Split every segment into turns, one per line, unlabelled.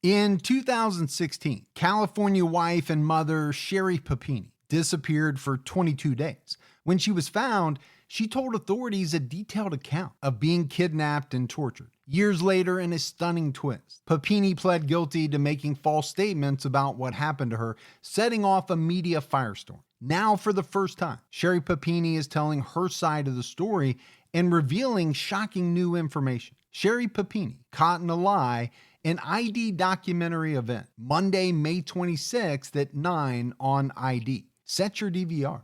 In 2016, California wife and mother Sherry Papini disappeared for 22 days. When she was found, she told authorities a detailed account of being kidnapped and tortured. Years later, in a stunning twist, Papini pled guilty to making false statements about what happened to her, setting off a media firestorm. Now, for the first time, Sherry Papini is telling her side of the story and revealing shocking new information. Sherry Papini, Caught in a Lie, an ID documentary event, Monday, May 26th at 9 on ID. Set your DVR.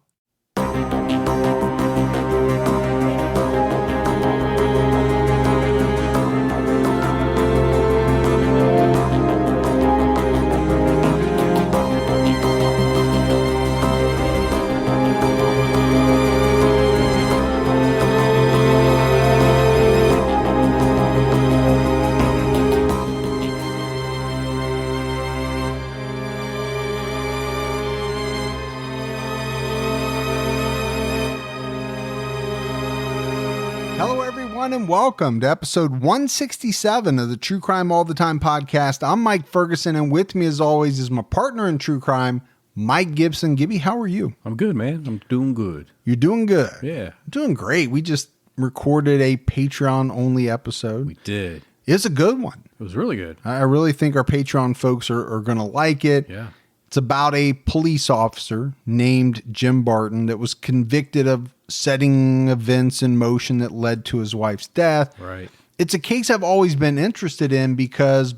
Hello, everyone, and welcome to episode 167 of the True Crime All the Time podcast. I'm Mike Ferguson, and with me, as always, is my partner in true crime, Mike Gibson. Gibby, how are you?
I'm good, man. I'm doing good.
You're doing good?
Yeah.
I'm doing great. We just recorded a Patreon-only episode.
We did.
It's a good one.
It was really good.
I really think our Patreon folks are going to like it.
Yeah.
It's about a police officer named Jim Barton that was convicted of setting events in motion that led to his wife's death.
Right.
It's a case I've always been interested in because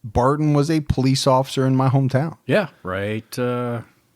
Barton was a police officer in my hometown.
Yeah. Right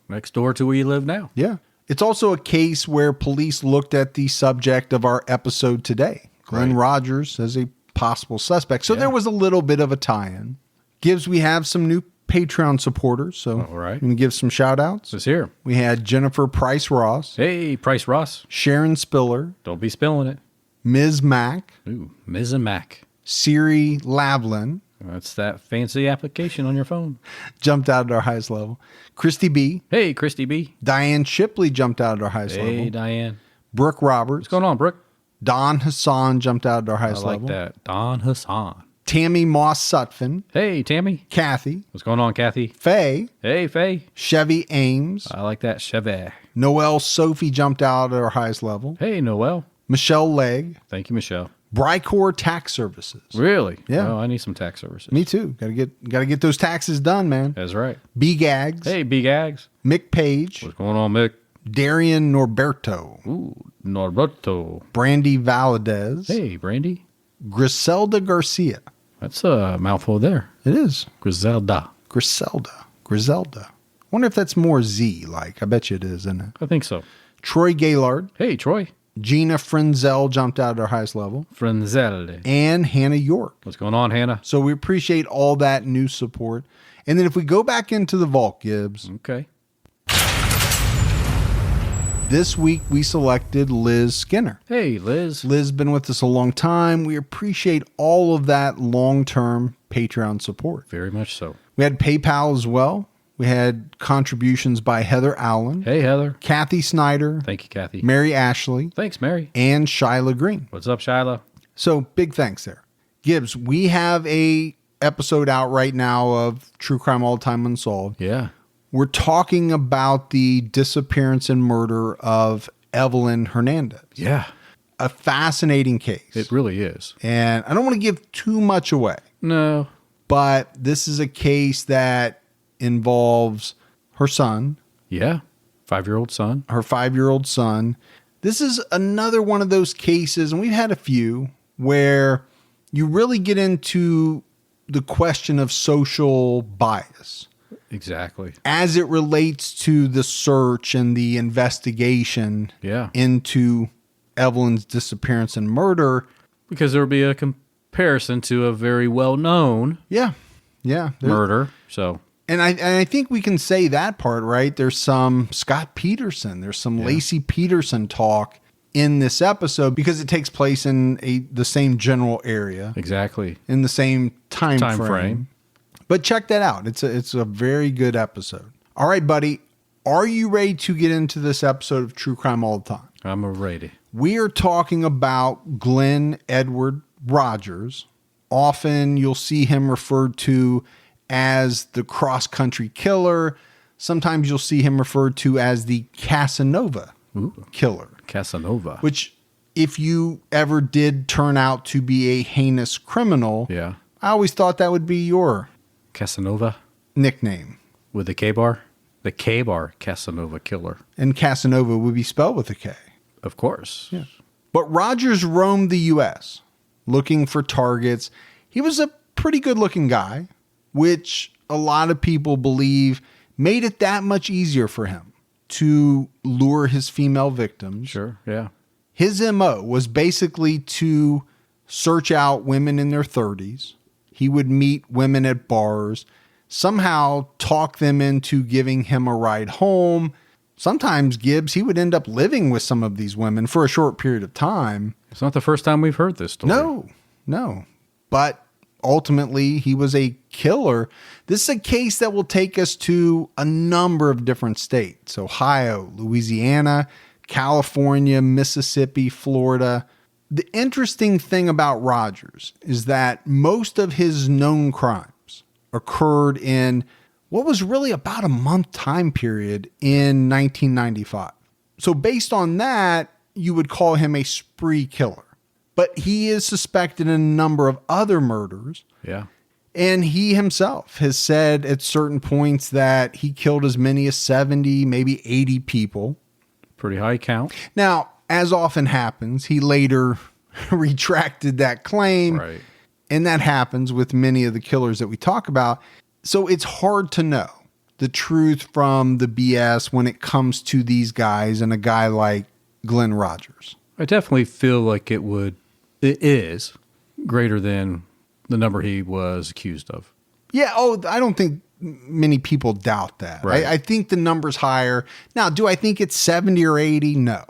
next door to where you live now.
Yeah. It's also a case where police looked at the subject of our episode today, Glen Rogers, as a possible suspect. So there was a little bit of a tie-in. Gibbs, we have some new Patreon supporters, so
all right.
I'm going to give some shout outs.
It's here.
We had Jennifer Price Ross.
Hey, Price Ross.
Sharon Spiller.
Don't be spilling it.
Ms. Mack.
Ooh, Ms. and Mac.
Siri Lavlin.
That's that fancy application on your phone.
Jumped out at our highest level. Christy B.
Hey, Christy B.
Diane Shipley jumped out at our highest level.
Hey, Diane.
Brooke Roberts.
What's going on, Brooke?
Don Hassan jumped out at our highest
I like
level.
that. Don Hassan.
Tammy Moss Sutphin.
Hey, Tammy.
Kathy.
What's going on, Kathy?
Faye.
Hey, Faye.
Chevy Ames.
I like that. Chevy.
Noelle Sophie jumped out at our highest level.
Hey, Noel.
Michelle Legg.
Thank you, Michelle.
Brycor Tax Services.
Really?
Yeah.
Oh, I need some tax services.
Me too. Gotta get those taxes done, man.
That's right.
B Gags.
Hey, Big Ags.
Mick Page.
What's going on, Mick?
Darian Norberto.
Ooh, Norberto.
Brandy Valadez.
Hey, Brandy.
Griselda Garcia.
That's a mouthful there.
It is.
Griselda.
Griselda. Wonder if that's more Z like. I bet you it is, isn't it?
I think so.
Troy Gaylord.
Hey, Troy.
Gina Frenzel jumped out at our highest level.
Frenzel.
And Hannah York.
What's going on, Hannah?
So we appreciate all that new support. And then if we go back into the vault, Gibbs.
Okay.
This week we selected Liz Skinner.
Hey, Liz.
Liz has been with us a long time. We appreciate all of that long-term Patreon support.
Very much so.
We had PayPal as well. We had contributions by Heather Allen.
Hey, Heather.
Kathy Snyder.
Thank you, Kathy.
Mary Ashley.
Thanks, Mary.
And Shyla Green.
What's up, Shyla?
So big thanks there. Gibbs, we have a episode out right now of True Crime All the Time Unsolved.
Yeah.
We're talking about the disappearance and murder of Evelyn Hernandez.
Yeah.
A fascinating case.
It really is.
And I don't want to give too much away.
No.
But this is a case that involves her son.
Yeah. 5-year-old son.
Her 5-year-old son. This is another one of those cases, and we've had a few, where you really get into the question of social bias.
Exactly.
As it relates to the search and the investigation into Evelyn's disappearance and murder.
Because there will be a comparison to a very well-known murder. So,
and I think we can say that part, right? There's some Scott Peterson. There's some Lacey Peterson talk in this episode because it takes place in the same general area.
Exactly.
In the same time frame. But check that out. It's a very good episode. All right, buddy. Are you ready to get into this episode of True Crime All the Time?
I'm ready.
We are talking about Glen Edward Rogers. Often you'll see him referred to as the cross-country killer. Sometimes you'll see him referred to as the Casanova killer.
Casanova.
Which, if you ever did turn out to be a heinous criminal,
yeah,
I always thought that would be your
Casanova
nickname.
With the K-bar? The K-bar Casanova killer.
And Casanova would be spelled with a K.
Of course.
Yeah. But Rogers roamed the U.S. looking for targets. He was a pretty good-looking guy, which a lot of people believe made it that much easier for him to lure his female victims.
Sure, yeah.
His MO was basically to search out women in their 30s. He would meet women at bars, somehow talk them into giving him a ride home. Sometimes, Gibbs, he would end up living with some of these women for a short period of time.
It's not the first time we've heard this story.
No. But ultimately, he was a killer. This is a case that will take us to a number of different states: Ohio, Louisiana, California, Mississippi, Florida. The interesting thing about Rogers is that most of his known crimes occurred in what was really about a month time period in 1995. So based on that, you would call him a spree killer. But he is suspected in a number of other murders.
Yeah.
And he himself has said at certain points that he killed as many as 70, maybe 80 people.
Pretty high count.
Now, as often happens, he later retracted that claim.
Right.
And that happens with many of the killers that we talk about. So it's hard to know the truth from the BS when it comes to these guys and a guy like Glen Rogers.
I definitely feel like it is greater than the number he was accused of.
Yeah. Oh, I don't think many people doubt that.
Right.
I think the number's higher. Now, do I think it's 70 or 80? No.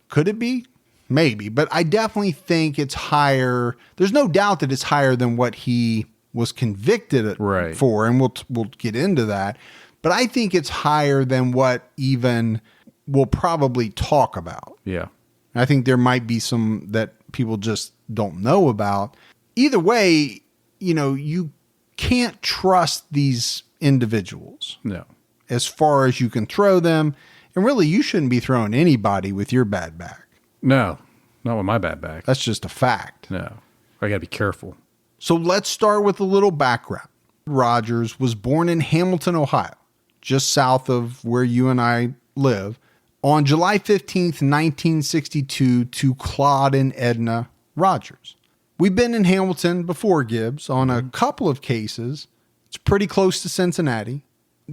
Could it be? Maybe. But I definitely think it's higher. There's no doubt that it's higher than what he was convicted for. And we'll get into that. But I think it's higher than what even we'll probably talk about.
Yeah.
I think there might be some that people just don't know about. Either way, you can't trust these individuals.
No.
As far as you can throw them. And really, you shouldn't be throwing anybody with your bad back.
No, not with my bad back.
That's just a fact.
No. I got to be careful.
So let's start with a little background. Rogers was born in Hamilton, Ohio, just south of where you and I live, on July 15th, 1962, to Claude and Edna Rogers. We've been in Hamilton before, Gibbs, on a couple of cases. It's pretty close to Cincinnati.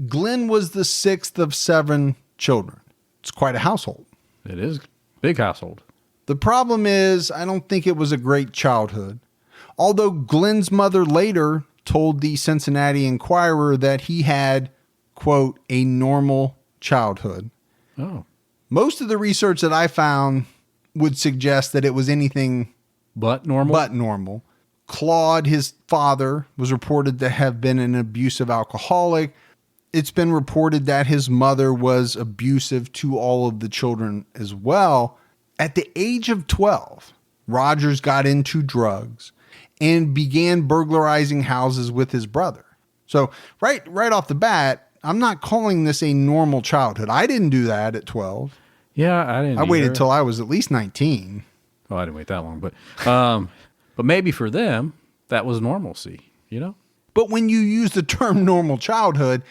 Glen was the sixth of 7 children. It's quite a household.
It is. Big household.
The problem is, I don't think it was a great childhood. Although Glen's mother later told the Cincinnati Enquirer that he had, quote, a normal childhood.
Oh.
Most of the research that I found would suggest that it was anything
but normal.
Claude, his father, was reported to have been an abusive alcoholic. It's been reported that his mother was abusive to all of the children as well. At the age of 12, Rogers got into drugs and began burglarizing houses with his brother. So right off the bat, I'm not calling this a normal childhood. I didn't do that at 12.
Yeah, I didn't.
I waited till I was at least 19.
Oh, I didn't wait that long, but maybe for them that was normalcy,
But when you use the term normal childhood,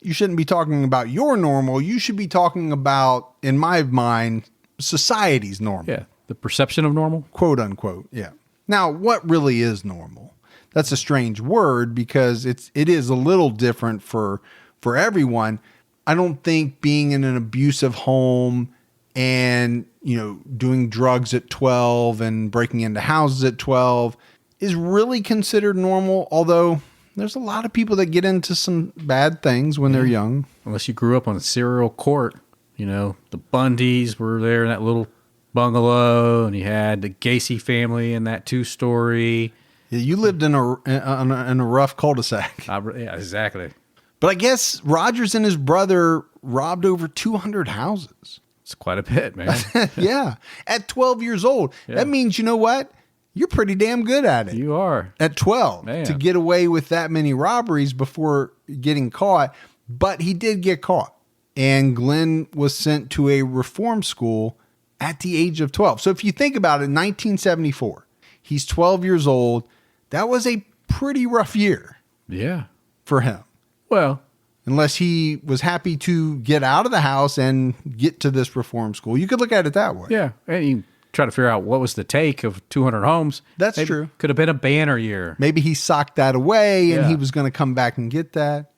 you shouldn't be talking about your normal. You should be talking about, in my mind, society's normal.
Yeah, the perception of normal,
quote unquote. Yeah. Now, what really is normal? That's a strange word because it is a little different for everyone. I don't think being in an abusive home and, doing drugs at 12 and breaking into houses at 12 is really considered normal. Although there's a lot of people that get into some bad things when they're young.
Unless you grew up on a serial court, the Bundys were there in that little bungalow, and you had the Gacy family in that 2-story.
Yeah, you lived in a rough cul-de-sac.
Yeah, exactly.
But I guess Rogers and his brother robbed over 200 houses.
It's quite a bit, man.
Yeah. At 12 years old. Yeah. That means, you know what? you're pretty damn good at it.
You are.
At 12,
Man.
to get away with that many robberies before getting caught. But he did get caught. And Glen was sent to a reform school at the age of 12. So if you think about it, 1974, he's 12 years old. That was a pretty rough year.
Yeah.
For him.
Well,
unless he was happy to get out of the house and get to this reform school. You could look at it that way.
Yeah. And you try to figure out what was the take of 200 homes.
That's
Maybe
true.
Could have been a banner year.
Maybe he socked that away and
Yeah.
he was going to come back and get that.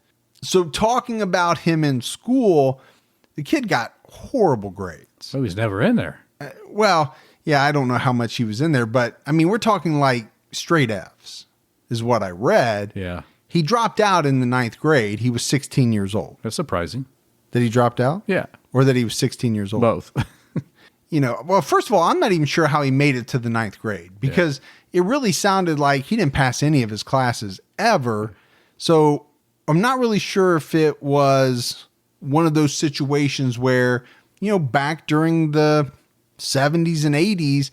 So talking about him in school, the kid got horrible grades.
So he's never in there.
Well, yeah, I don't know how much he was in there, but I mean, we're talking like straight Fs is what I read.
Yeah.
He dropped out in the 9th grade. He was 16 years old.
That's surprising.
That he dropped out?
Yeah.
Or that he was 16 years old?
Both.
Well, first of all, I'm not even sure how he made it to the 9th grade because it really sounded like he didn't pass any of his classes ever. So I'm not really sure if it was one of those situations where, back during the 70s and 80s,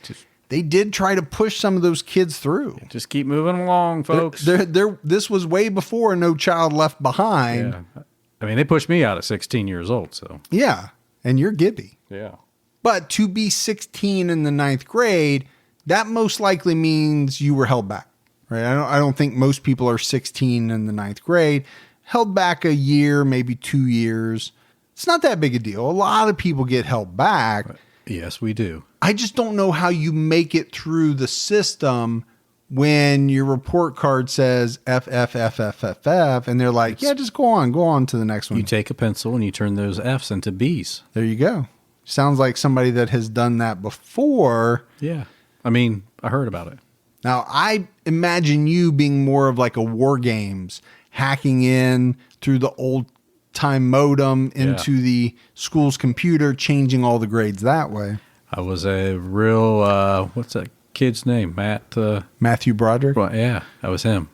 they did try to push some of those kids through.
Just keep moving along, folks.
This was way before No Child Left Behind.
Yeah. I mean, they pushed me out at 16 years old, so.
Yeah, and you're Gibby.
Yeah.
But to be 16 in the 9th grade, that most likely means you were held back, right? I don't think most people are 16 in the 9th grade. Held back a year, maybe 2 years. It's not that big a deal. A lot of people get held back.
Yes, we do.
I just don't know how you make it through the system when your report card says F, F, F, F, F, F, and they're like, yeah, just go on to the next one.
You take a pencil and you turn those Fs into Bs.
There you go. Sounds like somebody that has done that before.
Yeah. I mean, I heard about it.
Now, I imagine you being more of like a War Games, hacking in through the old time modem into the school's computer, changing all the grades that way.
I was a real, what's that kid's name?
Matthew Broderick?
Well, yeah, that was him.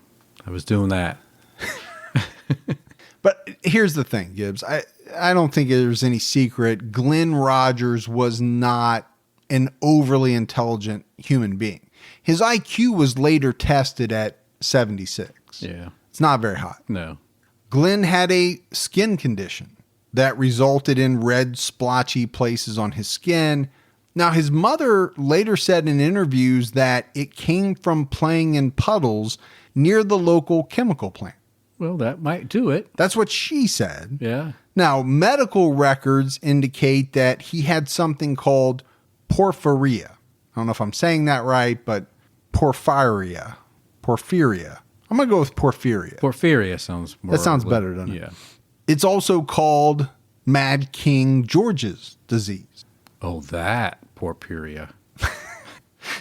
I was doing that.
But here's the thing, Gibbs. I don't think there's any secret. Glen Rogers was not an overly intelligent human being. His IQ was later tested at 76.
Yeah.
It's not very high.
No.
Glen had a skin condition that resulted in red splotchy places on his skin. Now, his mother later said in interviews that it came from playing in puddles near the local chemical plant.
Well, that might do it.
That's what she said.
Yeah.
Now, medical records indicate that he had something called porphyria. I don't know if I'm saying that right, but porphyria. I'm going to go with porphyria.
Porphyria sounds more.
That sounds better, doesn't it?
Yeah.
It's also called Mad King George's disease.
Oh, that porphyria.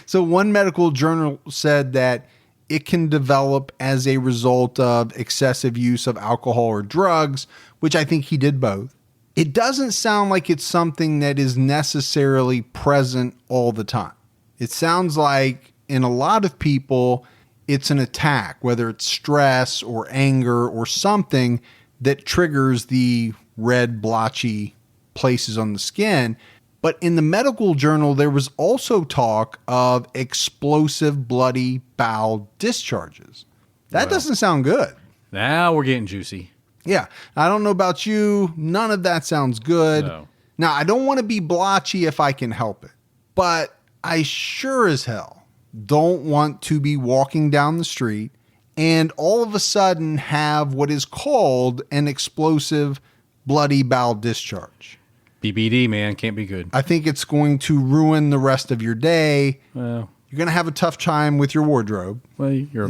So one medical journal said that it can develop as a result of excessive use of alcohol or drugs, which I think he did both. It doesn't sound like it's something that is necessarily present all the time. It sounds like in a lot of people, it's an attack, whether it's stress or anger or something that triggers the red blotchy places on the skin. But in the medical journal, there was also talk of explosive bloody bowel discharges. That doesn't sound good.
Now we're getting juicy.
Yeah. I don't know about you. None of that sounds good.
No.
Now, I don't want to be blotchy if I can help it, but I sure as hell don't want to be walking down the street and all of a sudden have what is called an explosive bloody bowel discharge.
BBD, man, can't be good.
I think it's going to ruin the rest of your day.
Well,
You're going to have a tough time with your wardrobe.
your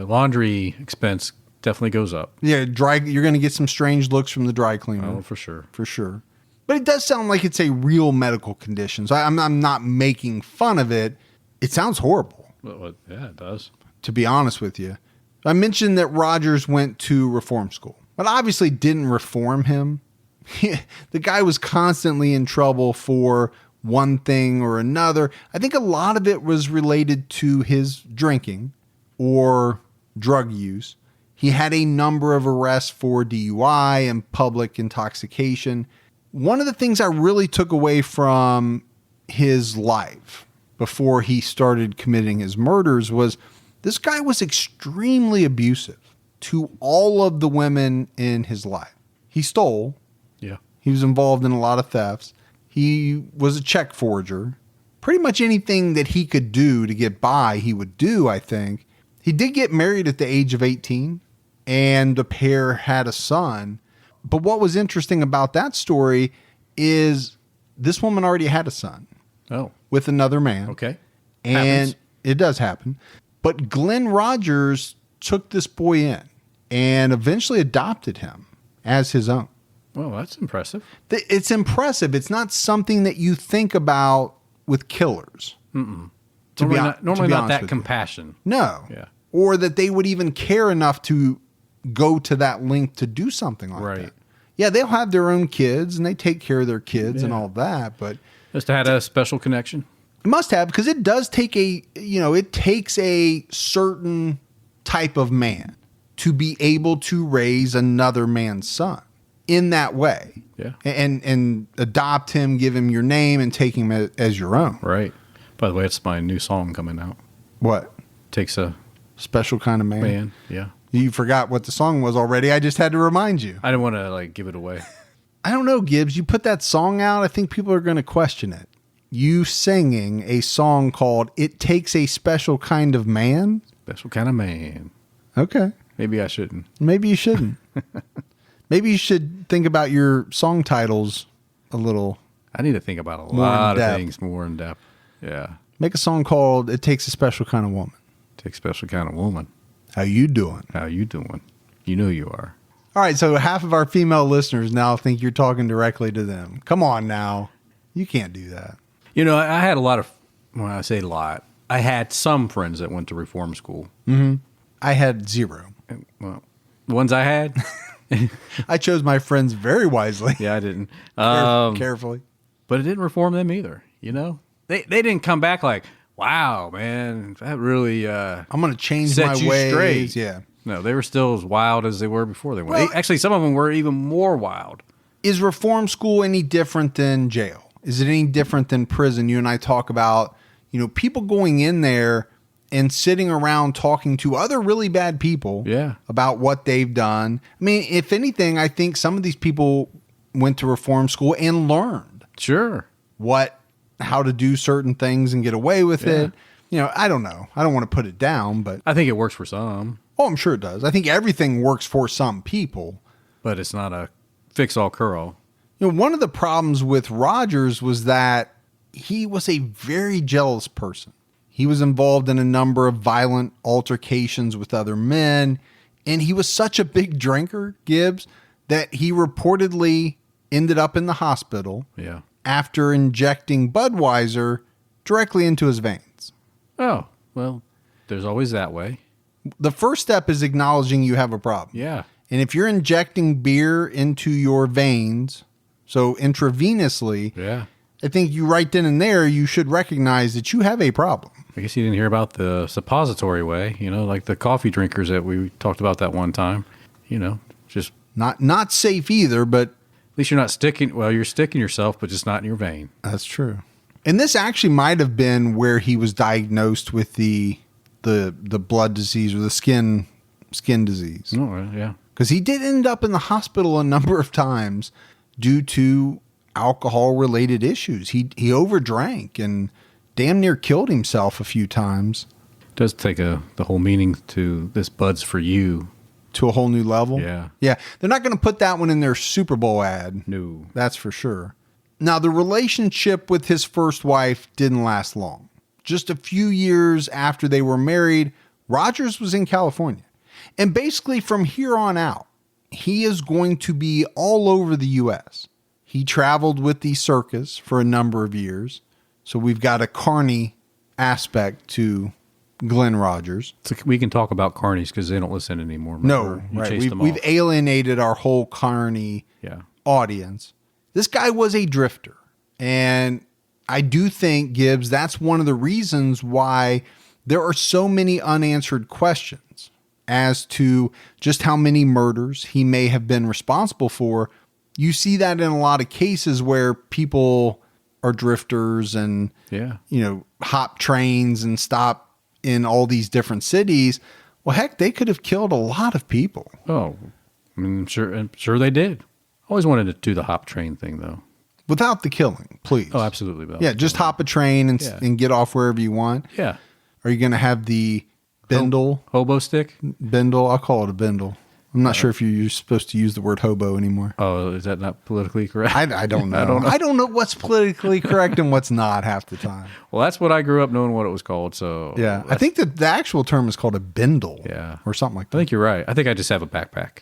laundry expense definitely goes up.
Yeah, you're going to get some strange looks from the dry cleaner.
Oh, for sure.
For sure. But it does sound like it's a real medical condition. So I'm not making fun of it. It sounds horrible.
Well, yeah, it does.
To be honest with you. I mentioned that Rogers went to reform school, but obviously didn't reform him. The guy was constantly in trouble for one thing or another. I think a lot of it was related to his drinking or drug use. He had a number of arrests for DUI and public intoxication. One of the things I really took away from his life before he started committing his murders was this guy was extremely abusive to all of the women in his life. He stole.
Yeah.
He was involved in a lot of thefts. He was a check forger. Pretty much anything that he could do to get by, he would do, I think. He did get married at the age of 18, and the pair had a son. But what was interesting about that story is this woman already had a son.
Oh.
With another man.
Okay.
And
Happens.
it does happen. But Glen Rogers took this boy in and eventually adopted him as his own.
Well, that's impressive.
It's impressive. It's not something that you think about with killers.
Normally
To be
not
honest
that
with you.
compassion.
No.
Yeah.
Or that they would even care enough to go to that length to do something like
Right.
that. Yeah, they'll have their own kids and they take care of their kids and
Yeah.
all that, but
Just had a special connection.
it must have, because it does take it takes a certain type of man to be able to raise another man's son in that way.
Yeah.
And adopt him, give him your name, and take him as your own.
Right. By the way, it's my new song coming out.
What?
Takes a
Special kind of man.
man. Yeah.
You forgot what the song was already. I just had to remind you.
I didn't want to give it away.
I don't know, Gibbs. You put that song out, I think people are going to question it. You singing a song called It Takes a Special Kind of Man?
Special kind of man.
Okay.
Maybe I shouldn't.
Maybe you shouldn't. Maybe you should think about your song titles a little.
I need to think about a
More
lot
in
of
depth.
things more in depth. Yeah.
Make a song called It Takes a Special Kind of Woman.
Take special kind of woman.
How you doing?
How you doing? You know you are.
All right, so half of our female listeners now think you're talking directly to them. Come on now. You can't do that.
You know, I had a lot of, when I say a lot, I had some friends that went to reform school.
I had zero.
And, well, the ones I had,
I chose my friends very wisely.
yeah, I didn't.
Carefully.
But it didn't reform them either, you know? They didn't come back like, wow, man, that really
I'm going to change
set
my
you
ways.
straight.
Yeah.
No, they were still as wild as they were before they went.
Well-
Actually, some of them were even more wild.
Is reform school any different than jail? Is it any different than prison? You and I talk about, people going in there and sitting around talking to other really bad people
Yeah.
about what they've done. I mean, if anything, I think some of these people went to reform school and learned
Sure.
how to do certain things and get away with
Yeah.
it. I don't know. I don't want to put it down, but
I think it works for some,
I'm sure it does. I think everything works for some people.
but it's not a fix-all cure-all.
One of the problems with Rogers was that he was a very jealous person. He was involved in a number of violent altercations with other men, and he was such a big drinker, Gibbs, that he reportedly ended up in the hospital
Yeah.
after injecting Budweiser directly into his veins.
Oh, well, there's always that way.
The first step is acknowledging you have a problem.
Yeah.
And if you're injecting beer into your veins, so intravenously,
Yeah.
I think you right then and there, you should recognize that you have a problem.
I guess you didn't hear about the suppository way, like the coffee drinkers that we talked about that one time. Just
Not safe either, but
at least you're not sticking, well, you're sticking yourself, but just not in your vein.
that's true. And this actually might have been where he was diagnosed with the blood disease or the skin disease.
Oh, yeah.
Because he did end up in the hospital a number of times due to alcohol-related issues. He overdrank and damn near killed himself a few times.
It does take the whole meaning to this Bud's for you.
To a whole new level.
Yeah.
Yeah. They're not going to put that one in their Super Bowl ad.
No.
That's for sure. Now, the relationship with his first wife didn't last long. Just a few years after they were married, Rogers was in California. And basically from here on out, he is going to be all over the U.S. He traveled with the circus for a number of years. So we've got a carny aspect to Glen Rogers.
So we can talk about carnies because they don't listen anymore.
No,
Remember? You
right.
chased them
We've
off.
alienated our whole carny
Yeah.
audience. This guy was a drifter. And I do think, Gibbs, that's one of the reasons why there are so many unanswered questions as to just how many murders he may have been responsible for. You see that in a lot of cases where people are drifters and,
Yeah.
hop trains and stop in all these different cities. Well, heck, they could have killed a lot of people.
Oh, I mean, I'm sure they did. Always wanted to do the hop train thing, though.
Without the killing, please.
Oh, absolutely.
Yeah, just hop a train and get off wherever you want.
Yeah.
Are you going to have the bindle?
Hobo stick?
Bindle? I'll call it a bindle. I'm not sure if you're supposed to use the word hobo anymore.
Oh, is that not politically correct?
I don't know. I don't know what's politically correct and what's not half the time.
Well, that's what I grew up knowing what it was called. So
yeah, I think that the actual term is called a bindle.
Yeah.
Or something like that.
I think you're right. I think I just have a backpack.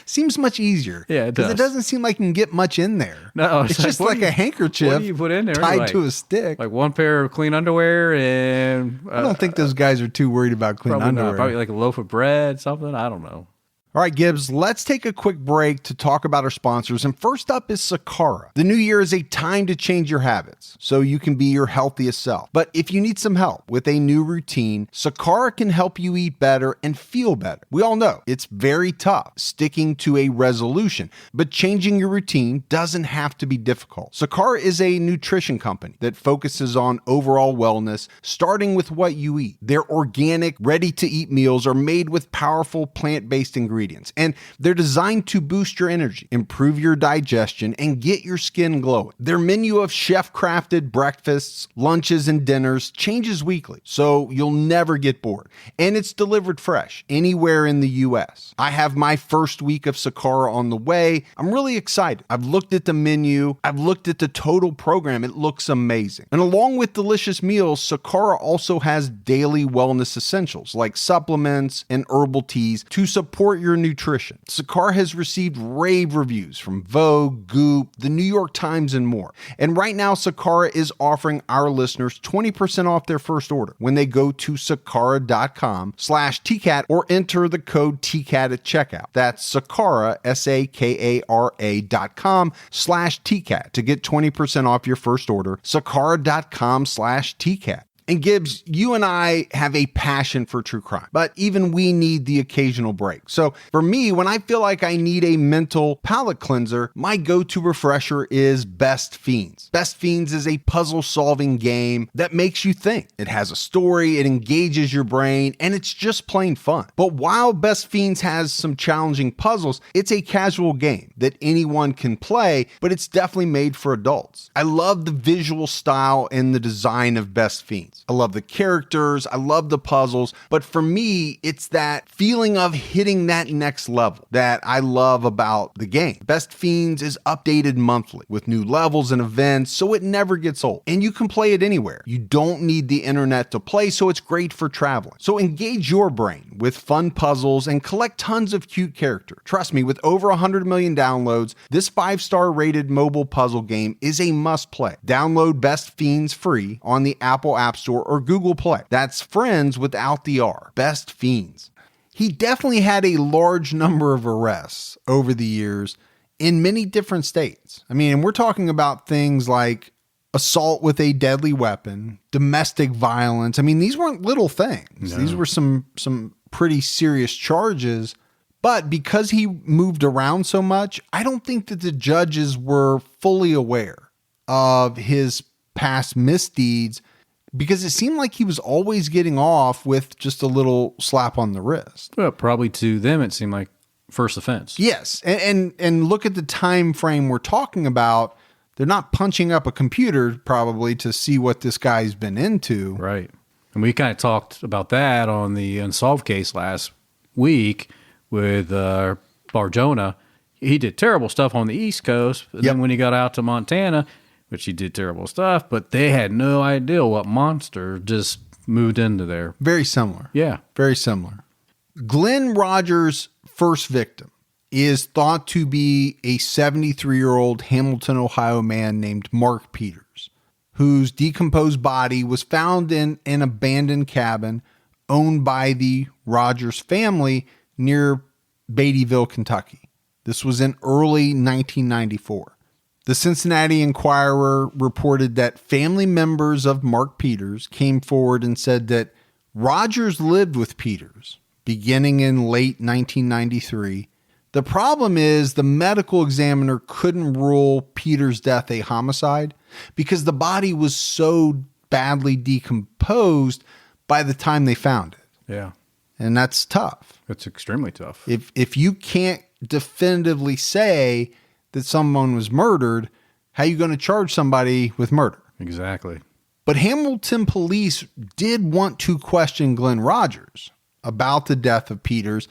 Seems much easier.
Yeah, it does.
Because it doesn't seem like you can get much in there.
No,
it's just like a handkerchief.
What do you put in there?
Tied to a stick.
Like one pair of clean underwear and...
I don't think those guys are too worried about clean underwear.
Not. Probably like a loaf of bread, something. I don't know.
All right, Gibbs, let's take a quick break to talk about our sponsors. And first up is Sakara. The new year is a time to change your habits so you can be your healthiest self. But if you need some help with a new routine, Sakara can help you eat better and feel better. We all know it's very tough sticking to a resolution, but changing your routine doesn't have to be difficult. Sakara is a nutrition company that focuses on overall wellness, starting with what you eat. Their organic, ready-to-eat meals are made with powerful plant-based ingredients. And they're designed to boost your energy, improve your digestion, and get your skin glowing. Their menu of chef-crafted breakfasts, lunches, and dinners changes weekly, so you'll never get bored. And it's delivered fresh anywhere in the U.S. I have my first week of Sakara on the way. I'm really excited. I've looked at the menu. I've looked at the total program. It looks amazing. And along with delicious meals, Sakara also has daily wellness essentials like supplements and herbal teas to support your nutrition. Sakara has received rave reviews from Vogue, Goop, the New York Times, and more. And right now, Sakara is offering our listeners 20% off their first order when they go to sakara.com/TCAT or enter the code TCAT at checkout. That's Sakara, SAKARA.com/TCAT to get 20% off your first order. Sakara.com/TCAT. And Gibbs, you and I have a passion for true crime, but even we need the occasional break. So for me, when I feel like I need a mental palate cleanser, my go-to refresher is Best Fiends. Best Fiends is a puzzle-solving game that makes you think. It has a story, it engages your brain, and it's just plain fun. But while Best Fiends has some challenging puzzles, it's a casual game that anyone can play, but it's definitely made for adults. I love the visual style and the design of Best Fiends. I love the characters, I love the puzzles, but for me, it's that feeling of hitting that next level that I love about the game. Best Fiends is updated monthly with new levels and events, so it never gets old. And you can play it anywhere. You don't need the internet to play, so it's great for traveling. So engage your brain with fun puzzles and collect tons of cute characters. Trust me, with over 100 million downloads, this 5-star rated mobile puzzle game is a must play. Download Best Fiends free on the Apple App Store or Google Play. That's friends without the R. Best Fiends. He definitely had a large number of arrests over the years in many different states. I mean, we're talking about things like assault with a deadly weapon, domestic violence. I mean, these weren't little things. No. These were some pretty serious charges. But because he moved around so much, I don't think that the judges were fully aware of his past misdeeds, because it seemed like he was always getting off with just a little slap on the wrist.
Well, probably to them, it seemed like first offense.
Yes. And look at the time frame we're talking about. They're not punching up a computer probably to see what this guy's been into.
Right. And we kind of talked about that on the Unsolved case last week with Barjona. He did terrible stuff on the East Coast. But then when he got out to Montana, which he did terrible stuff, but they had no idea what monster just moved into there.
Very similar.
Yeah.
Very similar. Glen Rogers' first victim is thought to be a 73-year-old Hamilton, Ohio man named Mark Peters, whose decomposed body was found in an abandoned cabin owned by the Rogers family near Beattyville, Kentucky. This was in early 1994. The Cincinnati Enquirer reported that family members of Mark Peters came forward and said that Rogers lived with Peters beginning in late 1993, The problem is the medical examiner couldn't rule Peter's death a homicide because the body was so badly decomposed by the time they found it.
Yeah.
And that's tough.
It's extremely tough.
If you can't definitively say that someone was murdered, how are you going to charge somebody with murder?
Exactly.
But Hamilton police did want to question Glen Rogers about the death of Peters.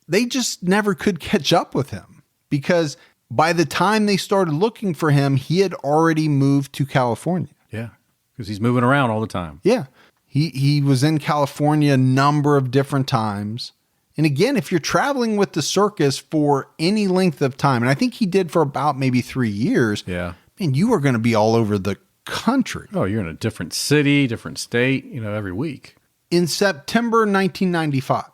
They just never could catch up with him because by the time they started looking for him, he had already moved to California.
Yeah, because he's moving around all the time.
Yeah. He was in California a number of different times. And again, if you're traveling with the circus for any length of time, and I think he did for about maybe 3 years,
Yeah.
man, you are going to be all over the country.
Oh, you're in a different city, different state, every week.
In September 1995,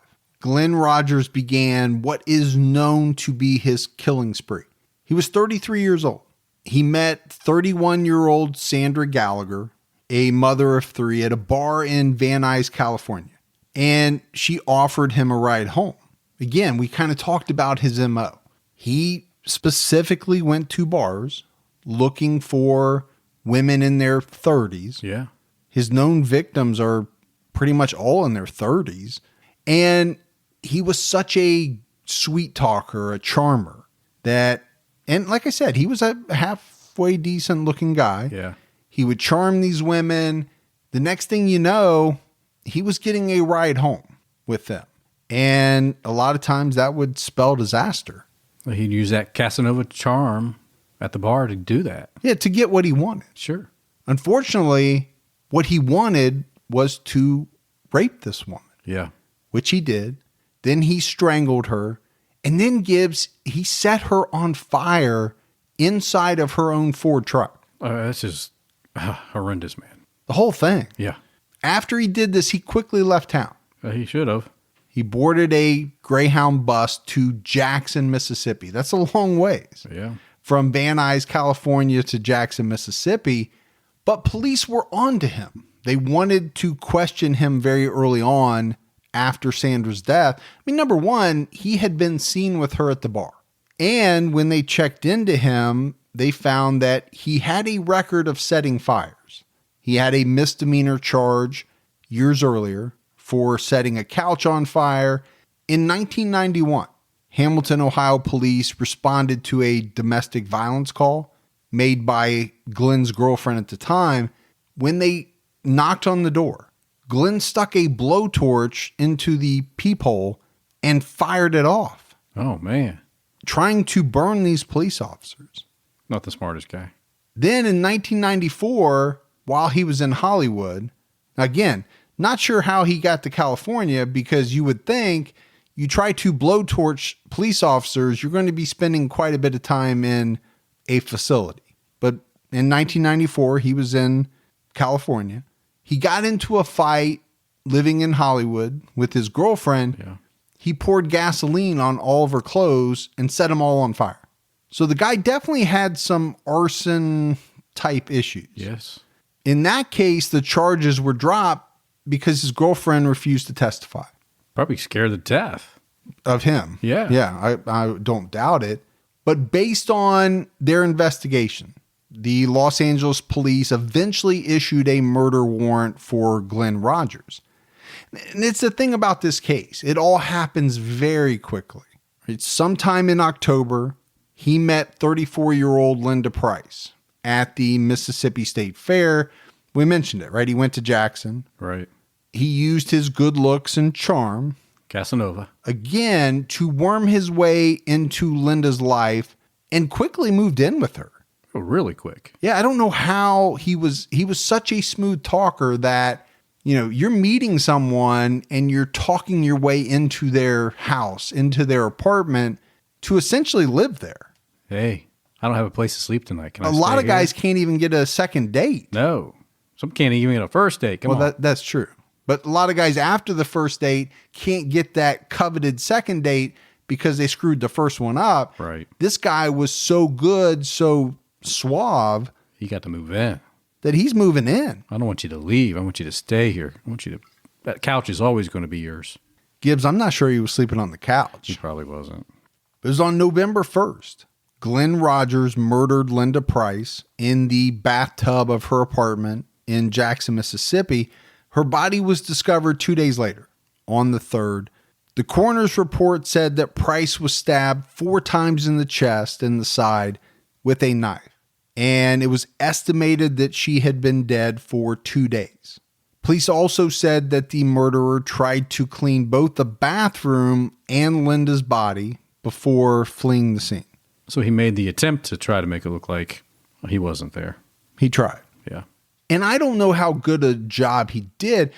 Glen Rogers began what is known to be his killing spree. He was 33 years old. He met 31-year-old Sandra Gallagher, a mother of 3, at a bar in Van Nuys, California. And she offered him a ride home. Again, we kind of talked about his MO. He specifically went to bars looking for women in their 30s.
Yeah.
His known victims are pretty much all in their 30s. And he was such a sweet talker, a charmer, that, and like I said, he was a halfway decent looking guy.
Yeah.
He would charm these women. The next thing you know, he was getting a ride home with them. And a lot of times that would spell disaster.
Well, he'd use that Casanova charm at the bar to do that.
Yeah, to get what he wanted.
Sure.
Unfortunately, what he wanted was to rape this woman.
Yeah.
Which he did. Then he strangled her. And then he set her on fire inside of her own Ford truck.
That's just horrendous, man.
The whole thing.
Yeah.
After he did this, he quickly left town.
He should have.
He boarded a Greyhound bus to Jackson, Mississippi. That's a long ways.
Yeah.
From Van Nuys, California to Jackson, Mississippi. But police were on to him. They wanted to question him very early on after Sandra's death. I mean, number one, he had been seen with her at the bar. And when they checked into him, they found that he had a record of setting fires. He had a misdemeanor charge years earlier for setting a couch on fire. In 1991, Hamilton, Ohio police responded to a domestic violence call made by Glen's girlfriend at the time. When they knocked on the door, Glen stuck a blowtorch into the peephole and fired it off.
Oh, man.
Trying to burn these police officers.
Not the smartest guy.
Then in 1994, while he was in Hollywood, again, not sure how he got to California, because you would think you try to blowtorch police officers, you're going to be spending quite a bit of time in a facility. But in 1994, he was in California. He got into a fight living in Hollywood with his girlfriend.
Yeah.
He poured gasoline on all of her clothes and set them all on fire. So the guy definitely had some arson type issues.
Yes.
In that case, the charges were dropped because his girlfriend refused to testify.
Probably scared to death.
Of him.
Yeah.
Yeah, I don't doubt it. But based on their investigation, the Los Angeles police eventually issued a murder warrant for Glen Rogers. And it's the thing about this case. It all happens very quickly. It's sometime in October, he met 34-year-old Linda Price at the Mississippi State Fair. We mentioned it, right? He went to Jackson.
Right.
He used his good looks and charm,
Casanova,
again, to worm his way into Linda's life and quickly moved in with her.
Oh, really quick.
Yeah, I don't know how he was such a smooth talker that, you're meeting someone and you're talking your way into their house, into their apartment to essentially live there.
Hey, I don't have a place to sleep tonight. Can I
A lot
stay
of guys
here?
can't even get a second date.
No. Some can't even get a first date. Come on.
That's true. But a lot of guys after the first date can't get that coveted second date because they screwed the first one up.
Right. This
This guy was so good, so suave,
You got to move in.
that he's moving in.
I don't want you to leave. I want you to stay here. That couch is always going to be yours.
Gibbs, I'm not sure he was sleeping on the
He
couch.
probably wasn't.
It was on November 1st. Glen Rogers murdered Linda Price in the bathtub of her apartment in Jackson, Mississippi. Her body was discovered 2 days later, on the 3rd. The coroner's report said that Price was stabbed 4 times in the chest and the side with a knife, and it was estimated that she had been dead for 2 days. Police also said that the murderer tried to clean both the bathroom and Linda's body before fleeing the scene.
So he made the attempt to try to make it look like he wasn't there.
He tried.
Yeah.
And I don't know how good a job he did.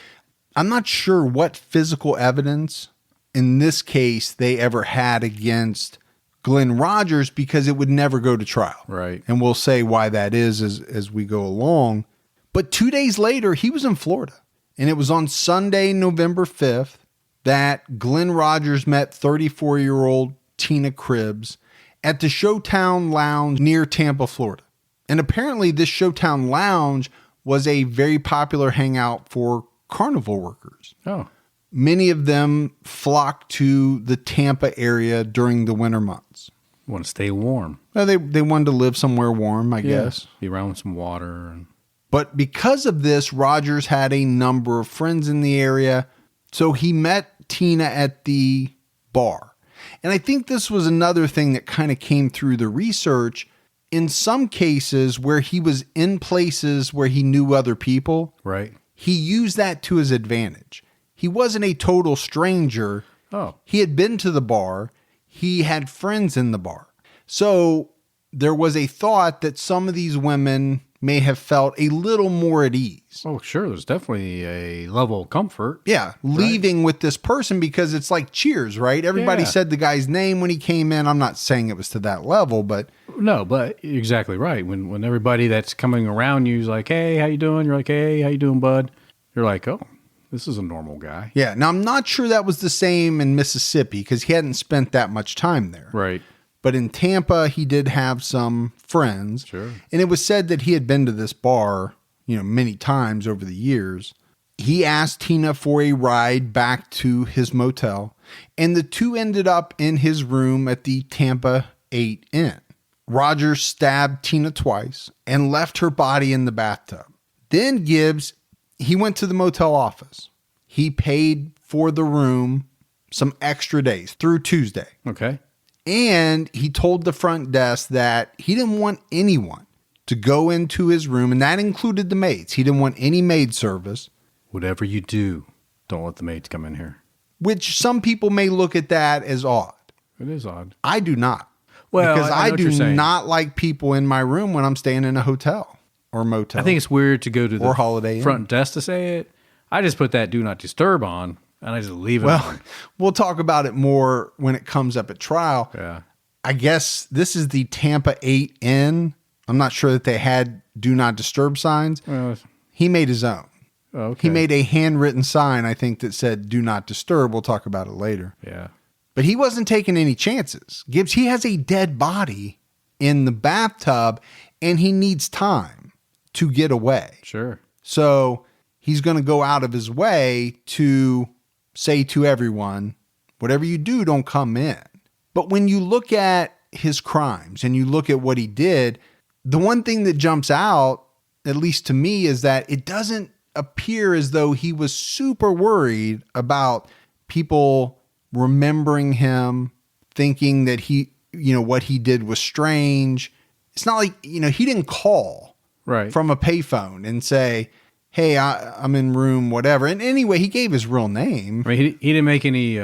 I'm not sure what physical evidence in this case they ever had against Glen Rogers, because it would never go to trial.
Right.
And we'll say why that is as we go along. But 2 days later, he was in Florida. And it was on Sunday, November 5th, that Glen Rogers met 34-year-old Tina Cribbs at the Showtown Lounge near Tampa, Florida. And apparently this Showtown Lounge was a very popular hangout for carnival workers.
Oh.
Many of them flocked to the Tampa area during the winter months.
Want to stay warm.
Well, they wanted to live somewhere warm, I guess.
Be around with some water.
But because of this, Rogers had a number of friends in the area. So he met Tina at the bar. And I think this was another thing that kind of came through the research. In some cases where he was in places where he knew other people,
right,
he used that to his advantage. He wasn't a total stranger.
Oh.
He had been to the bar. He had friends in the bar. So there was a thought that some of these women may have felt a little more at ease.
Oh, sure. There's definitely a level of comfort.
Yeah. Leaving with this person, because it's like Cheers, right? Everybody said the guy's name when he came in. I'm not saying it was to that level, but.
No, but you're exactly right. When everybody that's coming around you is like, hey, how you doing? You're like, hey, how you doing, bud? You're like, oh, this is a normal guy.
Yeah. Now, I'm not sure that was the same in Mississippi because he hadn't spent that much time there.
Right.
But in Tampa, he did have some friends.
Sure.
And it was said that he had been to this bar, many times over the years. He asked Tina for a ride back to his motel, and the two ended up in his room at the Tampa 8 Inn. Rogers stabbed Tina twice and left her body in the bathtub. Then Gibbs, he went to the motel office. He paid for the room some extra days through Tuesday.
Okay.
And he told the front desk that he didn't want anyone to go into his room, and that included the maids. He didn't want any maid service.
Whatever you do, don't let the maids come in here.
Which some people may look at that as odd.
It is odd.
I do not.
Well,
because I
know what
do
you're saying.
not like people in my room when I'm staying in a hotel or motel.
I think it's weird to go to the
Holiday Inn.
front desk to say it. I just put that do not disturb on, and I just leave it on.
We'll talk about it more when it comes up at trial.
Yeah.
I guess this is the Tampa 8 Inn. I'm not sure that they had do not disturb signs. He made his own.
Okay.
He made a handwritten sign, I think, that said do not disturb. We'll talk about it later.
Yeah.
But he wasn't taking any chances. Gibbs, he has a dead body in the bathtub, and he needs time to get away.
Sure.
So he's going to go out of his way to say to everyone, whatever you do, don't come in. But when you look at his crimes and you look at what he did, the one thing that jumps out, at least to me, is that it doesn't appear as though he was super worried about people remembering him, thinking that he, what he did was strange. It's not like, he didn't call from a payphone and say, hey, I'm in room, whatever. And anyway, he gave his real name.
I mean, he didn't make any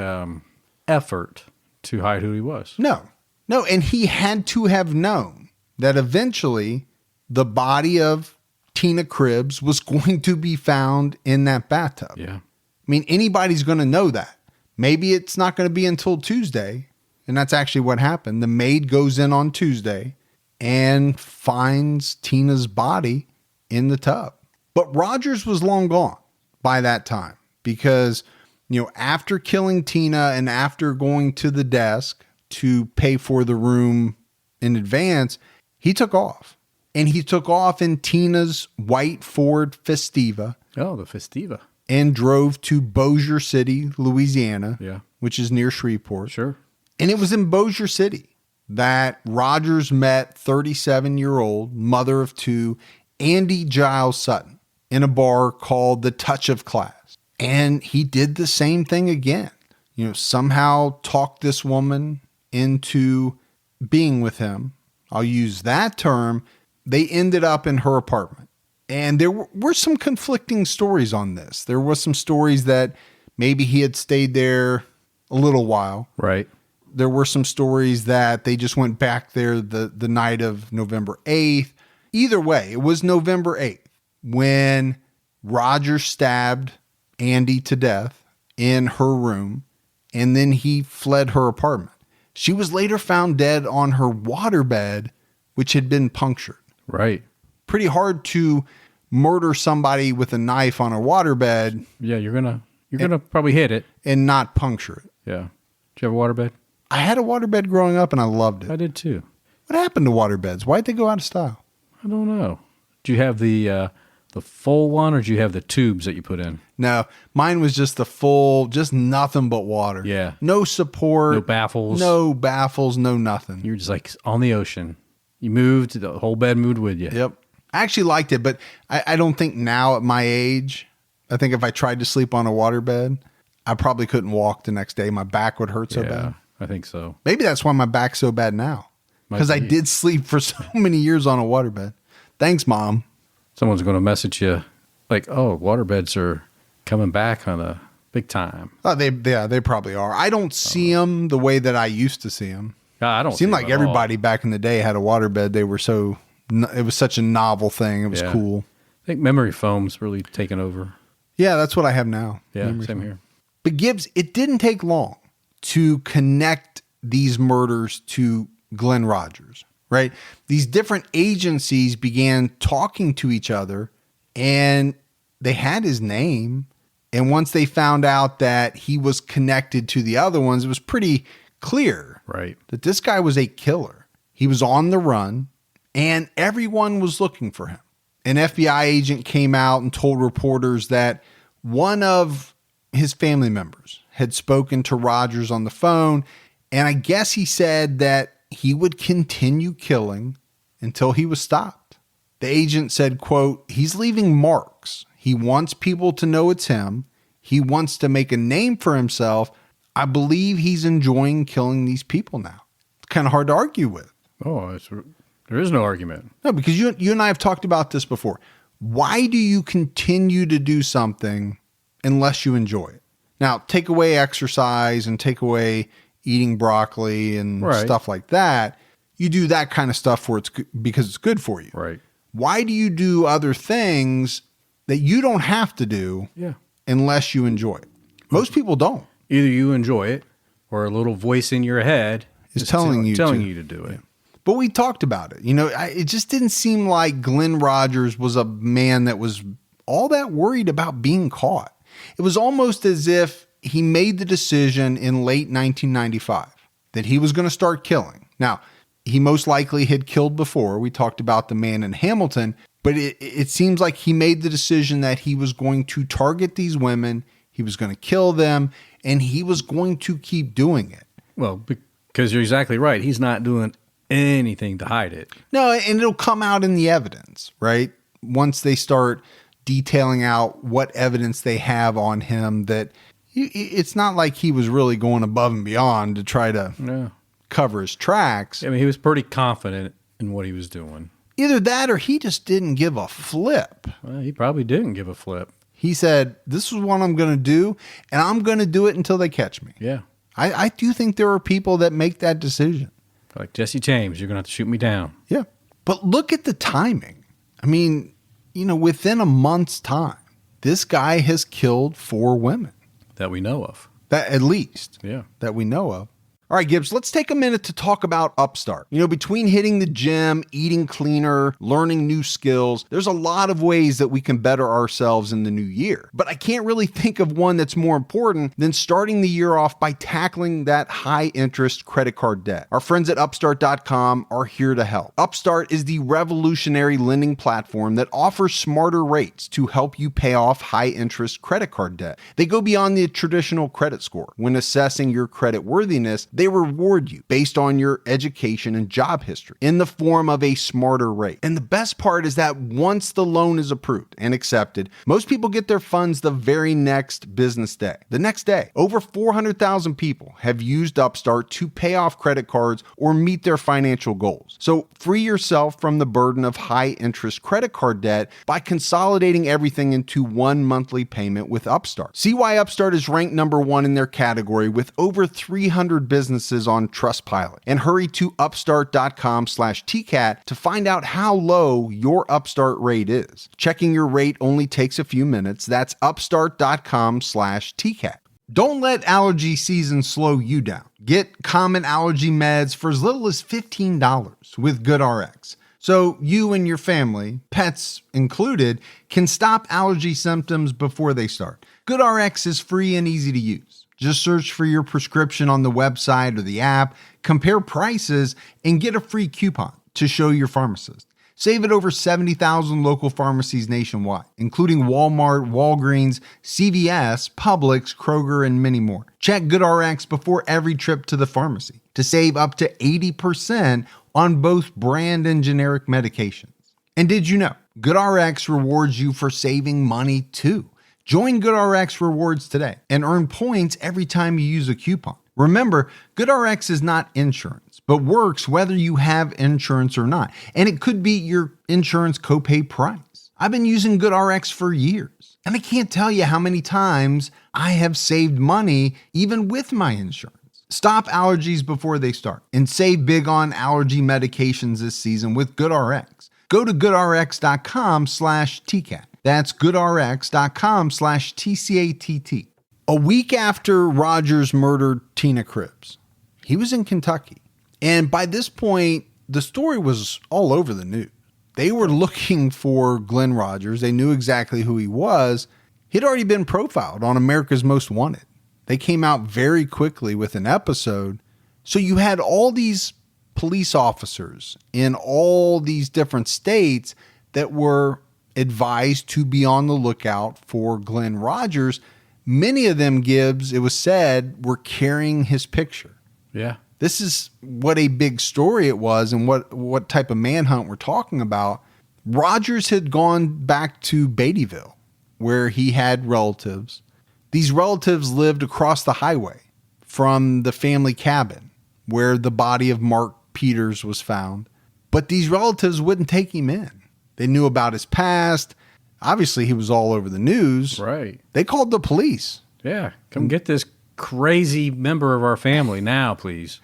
effort to hide who he was.
No. And he had to have known that eventually the body of Tina Cribbs was going to be found in that bathtub.
Yeah.
I mean, anybody's going to know that. Maybe it's not going to be until Tuesday. And that's actually what happened. The maid goes in on Tuesday and finds Tina's body in the tub. But Rogers was long gone by that time because, after killing Tina and after going to the desk to pay for the room in advance, he took off. And he took off in Tina's white Ford Festiva.
Oh, the Festiva.
And drove to Bossier City, Louisiana,
yeah,
which is near Shreveport.
Sure.
And it was in Bossier City that Rogers met 37-year-old mother of two, Andy Giles Sutton, in a bar called the Touch of Class. And he did the same thing again. Somehow talked this woman into being with him. I'll use that term. They ended up in her apartment. And there were some conflicting stories on this. There was some stories that maybe he had stayed there a little while.
Right.
There were some stories that they just went back there the night of November 8th. Either way, it was November 8th when Rogers stabbed Andy to death in her room, and then he fled her apartment. She was later found dead on her waterbed, which had been punctured.
Right.
Pretty hard to murder somebody with a knife on a waterbed.
Yeah, you're gonna probably hit it
and not puncture it.
Yeah. Did you have a waterbed?
I had a waterbed growing up and I loved it.
I did too.
What happened to waterbeds? Why'd they go out of style?
I don't know. Did you have the full one, or did you have the tubes that you put in?
No, mine was just the full, just nothing but water.
Yeah.
No support.
No baffles.
No baffles, no nothing.
You were just like on the ocean. You moved, the whole bed moved with you.
Yep. I actually liked it, but I don't think now at my age, I think if I tried to sleep on a waterbed, I probably couldn't walk the next day. My back would hurt so bad.
I think so.
Maybe that's why my back's so bad now. Because I did sleep for so many years on a waterbed. Thanks, Mom.
Someone's going to message you like, oh, waterbeds are coming back on a big time.
Oh, they probably are. I don't see them the way that I used to see them.
I don't.
It seemed like everybody back in the day had a waterbed. They were it was such a novel thing. It was cool.
I think memory foam's really taken over.
Yeah, that's what I have now.
Yeah,
memory
same
foam.
here.
But Gibbs, it didn't take long to connect these murders to Glen Rogers, right? These different agencies began talking to each other and they had his name. And once they found out that he was connected to the other ones, it was pretty clear,
right,
that this guy was a killer. He was on the run and everyone was looking for him. An FBI agent came out and told reporters that one of his family members had spoken to Rogers on the phone. And I guess he said that he would continue killing until he was stopped. The agent said, quote, he's leaving marks. He wants people to know it's him. He wants to make a name for himself. I believe he's enjoying killing these people now. It's kind of hard to argue with.
Oh, there is no argument.
No, because you and I have talked about this before. Why do you continue to do something unless you enjoy it? Now, take away exercise and take away eating broccoli and stuff like that. You do that kind of stuff because it's good for you.
Right.
Why do you do other things that you don't have to do unless you enjoy it? Most people don't.
Either you enjoy it or a little voice in your head
is telling you
to do it.
But we talked about it. It just didn't seem like Glen Rogers was a man that was all that worried about being caught. It was almost as if he made the decision in late 1995 that he was going to start killing. Now, he most likely had killed before. We talked about the man in Hamilton, but it seems like he made the decision that he was going to target these women, he was going to kill them, and he was going to keep doing it.
Well, because you're exactly right. He's not doing anything to hide it.
No, and it'll come out in the evidence, right? Once they start detailing out what evidence they have on him, that it's not like he was really going above and beyond to try to cover his tracks.
I mean, he was pretty confident in what he was doing.
Either that or he just didn't give a flip.
Well, he probably didn't give a flip.
He said, this is what I'm going to do, and I'm going to do it until they catch me.
Yeah.
I do think there are people that make that decision.
Like Jesse James, you're going to have to shoot me down.
Yeah. But look at the timing. I mean, within a month's time, this guy has killed 4 women.
That we know of.
That at least.
Yeah.
That we know of. All right, Gibbs, let's take a minute to talk about Upstart. Between hitting the gym, eating cleaner, learning new skills, there's a lot of ways that we can better ourselves in the new year. But I can't really think of one that's more important than starting the year off by tackling that high-interest credit card debt. Our friends at Upstart.com are here to help. Upstart is the revolutionary lending platform that offers smarter rates to help you pay off high-interest credit card debt. They go beyond the traditional credit score. When assessing your credit worthiness, they reward you based on your education and job history in the form of a smarter rate. And the best part is that once the loan is approved and accepted, most people get their funds the very next business day. The next day, over 400,000 people have used Upstart to pay off credit cards or meet their financial goals. So free yourself from the burden of high interest credit card debt by consolidating everything into one monthly payment with Upstart. See why Upstart is ranked number one in their category with over 300 businesses on Trustpilot. And hurry to upstart.com/TCAT to find out how low your Upstart rate is. Checking your rate only takes a few minutes. That's upstart.com/TCAT. Don't let allergy season slow you down. Get common allergy meds for as little as $15 with GoodRx. So you and your family, pets included, can stop allergy symptoms before they start. GoodRx is free and easy to use. Just search for your prescription on the website or the app, compare prices, and get a free coupon to show your pharmacist. Save at over 70,000 local pharmacies nationwide, including Walmart, Walgreens, CVS, Publix, Kroger, and many more. Check GoodRx before every trip to the pharmacy to save up to 80% on both brand and generic medications. And did you know GoodRx rewards you for saving money too? Join GoodRx Rewards today and earn points every time you use a coupon. Remember, GoodRx is not insurance, but works whether you have insurance or not. And it could be your insurance copay price. I've been using GoodRx for years, and I can't tell you how many times I have saved money even with my insurance. Stop allergies before they start and save big on allergy medications this season with GoodRx. Go to goodrx.com/TCAT. That's goodrx.com/TCATT. A week after Rogers murdered Tina Cripps, he was in Kentucky. And by this point, the story was all over the news. They were looking for Glen Rogers. They knew exactly who he was. He'd already been profiled on America's Most Wanted. They came out very quickly with an episode. So you had all these police officers in all these different states that were advised to be on the lookout for Glen Rogers. Many of them, Gibbs, it was said, were carrying his picture.
Yeah.
This is what a big story it was and what type of manhunt we're talking about. Rogers had gone back to Beattyville, where he had relatives. These relatives lived across the highway from the family cabin where the body of Mark Peters was found. But these relatives wouldn't take him in. They knew about his past. Obviously, he was all over the news.
Right.
They called the police.
Yeah. Come get this crazy member of our family now, please.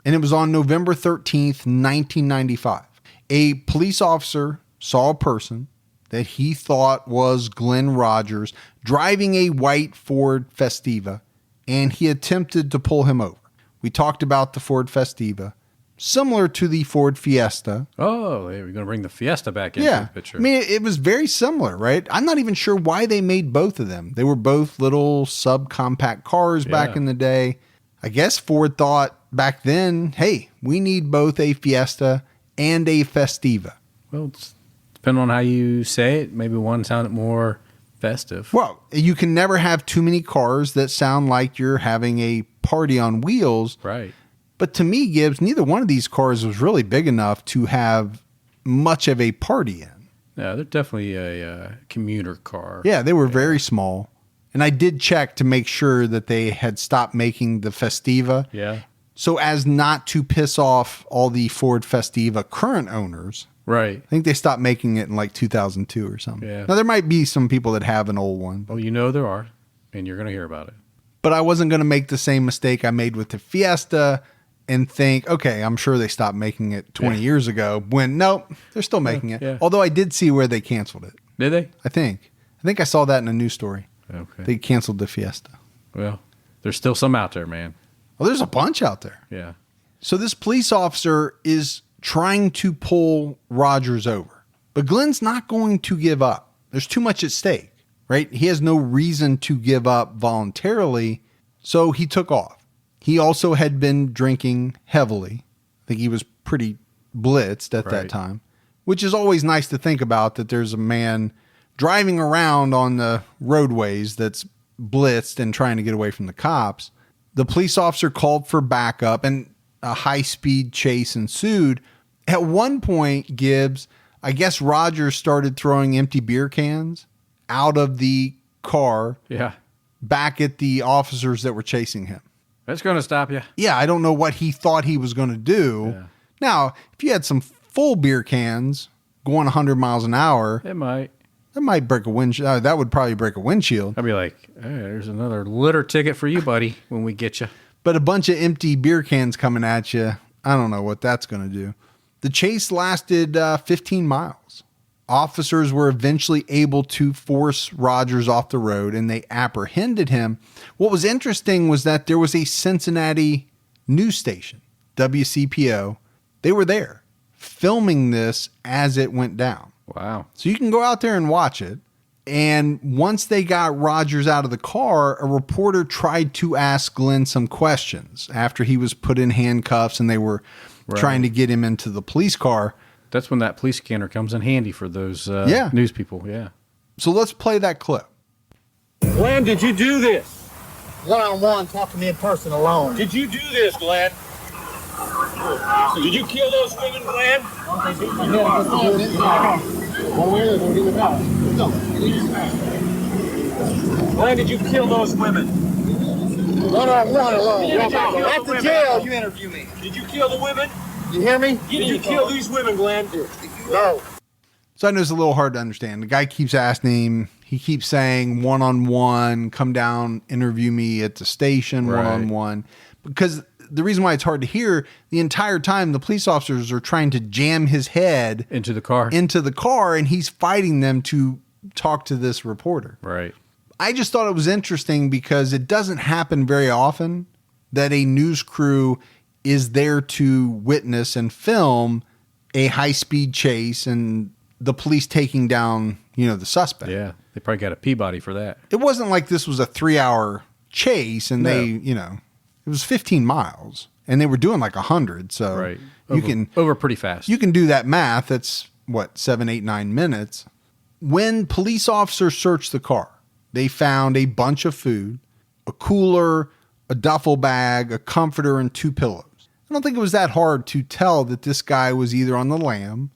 And it was on November 13th, 1995. A police officer saw a person that he thought was Glen Rogers driving a white Ford Festiva, and he attempted to pull him over. We talked about the Ford Festiva, similar to the Ford Fiesta.
Oh, we're going to bring the Fiesta back into the picture.
I mean, it was very similar, right? I'm not even sure why they made both of them. They were both little subcompact cars back in the day. I guess Ford thought back then, hey, we need both a Fiesta and a Festiva.
Well, it's depending on how you say it, maybe one sounded more festive.
Well, you can never have too many cars that sound like you're having a party on wheels.
Right.
But to me, Gibbs, neither one of these cars was really big enough to have much of a party in.
Yeah, they're definitely a commuter car.
Yeah, they were very small. And I did check to make sure that they had stopped making the Festiva.
Yeah.
So as not to piss off all the Ford Festiva current owners.
Right.
I think they stopped making it in like 2002 or something.
Yeah.
Now, there might be some people that have an old one.
Well, you know there are, and you're going to hear about it.
But I wasn't going to make the same mistake I made with the Fiesta and think, okay, I'm sure they stopped making it 20 years ago, when nope, they're still making it.
Yeah.
Although I did see where they canceled it.
Did they?
I think I saw that in a news story.
Okay.
They canceled the Fiesta.
Well, there's still some out there, man.
Well, there's a bunch out there.
Yeah.
So this police officer is trying to pull Rogers over, but Glen's not going to give up. There's too much at stake, right? He has no reason to give up voluntarily, so he took off. He also had been drinking heavily. I think he was pretty blitzed at that time, which is always nice to think about, that there's a man driving around on the roadways that's blitzed and trying to get away from the cops. The police officer called for backup and a high-speed chase ensued. At one point, Gibbs, I guess Rogers started throwing empty beer cans out of the car back at the officers that were chasing him.
That's going to stop you.
Yeah, I don't know what he thought he was going to do. Yeah. Now, if you had some full beer cans going 100 miles an hour,
it might.
That might break a windshield. That would probably break a windshield.
I'd be like, hey, there's another litter ticket for you, buddy, when we get you.
But a bunch of empty beer cans coming at you, I don't know what that's going to do. The chase lasted 15 miles. Officers were eventually able to force Rogers off the road and they apprehended him. What was interesting was that there was a Cincinnati news station, WCPO. They were there filming this as it went down.
Wow.
So you can go out there and watch it. And once they got Rogers out of the car, a reporter tried to ask Glenn some questions after he was put in handcuffs and they were trying to get him into the police car.
That's when that police scanner comes in handy for those news people. Yeah.
So let's play that clip.
Glenn, did you do this?
One-on-one, talk to me in person alone.
Did you do this, Glenn? Did you kill those women, Glenn? Glenn, did you kill those women?
One-on-one alone. After jail, you interview me.
Did you kill the women?
You hear me?
Did you kill these women, Glenn?
No.
So I know it's a little hard to understand. The guy keeps asking him, he keeps saying one-on-one, come down, interview me at the station, one-on-one. Because the reason why it's hard to hear, the entire time the police officers are trying to jam his head
into the car,
and he's fighting them to talk to this reporter.
Right.
I just thought it was interesting because it doesn't happen very often that a news crew is there to witness and film a high-speed chase and the police taking down, the suspect.
Yeah, they probably got a Peabody for that.
It wasn't like this was a 3-hour chase and it was 15 miles and they were doing like 100. So
over pretty fast.
You can do that math. That's 7, 8, 9 minutes. When police officers searched the car, they found a bunch of food, a cooler, a duffel bag, a comforter, and 2 pillows. I don't think it was that hard to tell that this guy was either on the lam,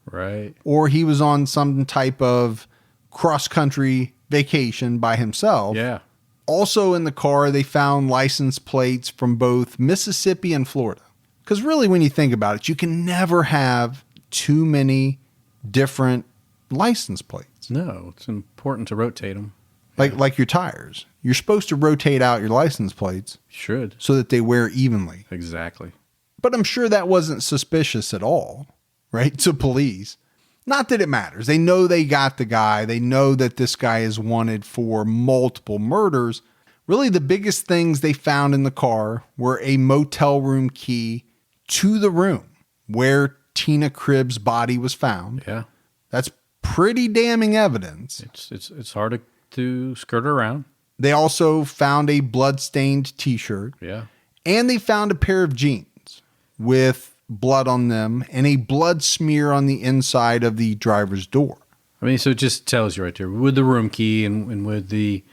or he was on some type of cross-country vacation by himself.
Yeah.
Also in the car, they found license plates from both Mississippi and Florida. Because really, when you think about it, you can never have too many different license plates.
No, it's important to rotate them.
Like your tires. You're supposed to rotate out your license plates.
Should.
So that they wear evenly.
Exactly.
But I'm sure that wasn't suspicious at all, right, to police. Not that it matters. They know they got the guy. They know that this guy is wanted for multiple murders. Really, the biggest things they found in the car were a motel room key to the room where Tina Cribb's body was found.
Yeah.
That's pretty damning evidence.
It's hard to skirt around.
They also found a blood-stained T-shirt.
Yeah.
And they found a pair of jeans with blood on them and a blood smear on the inside of the driver's door.
I mean, so it just tells you right there, with the room key and with the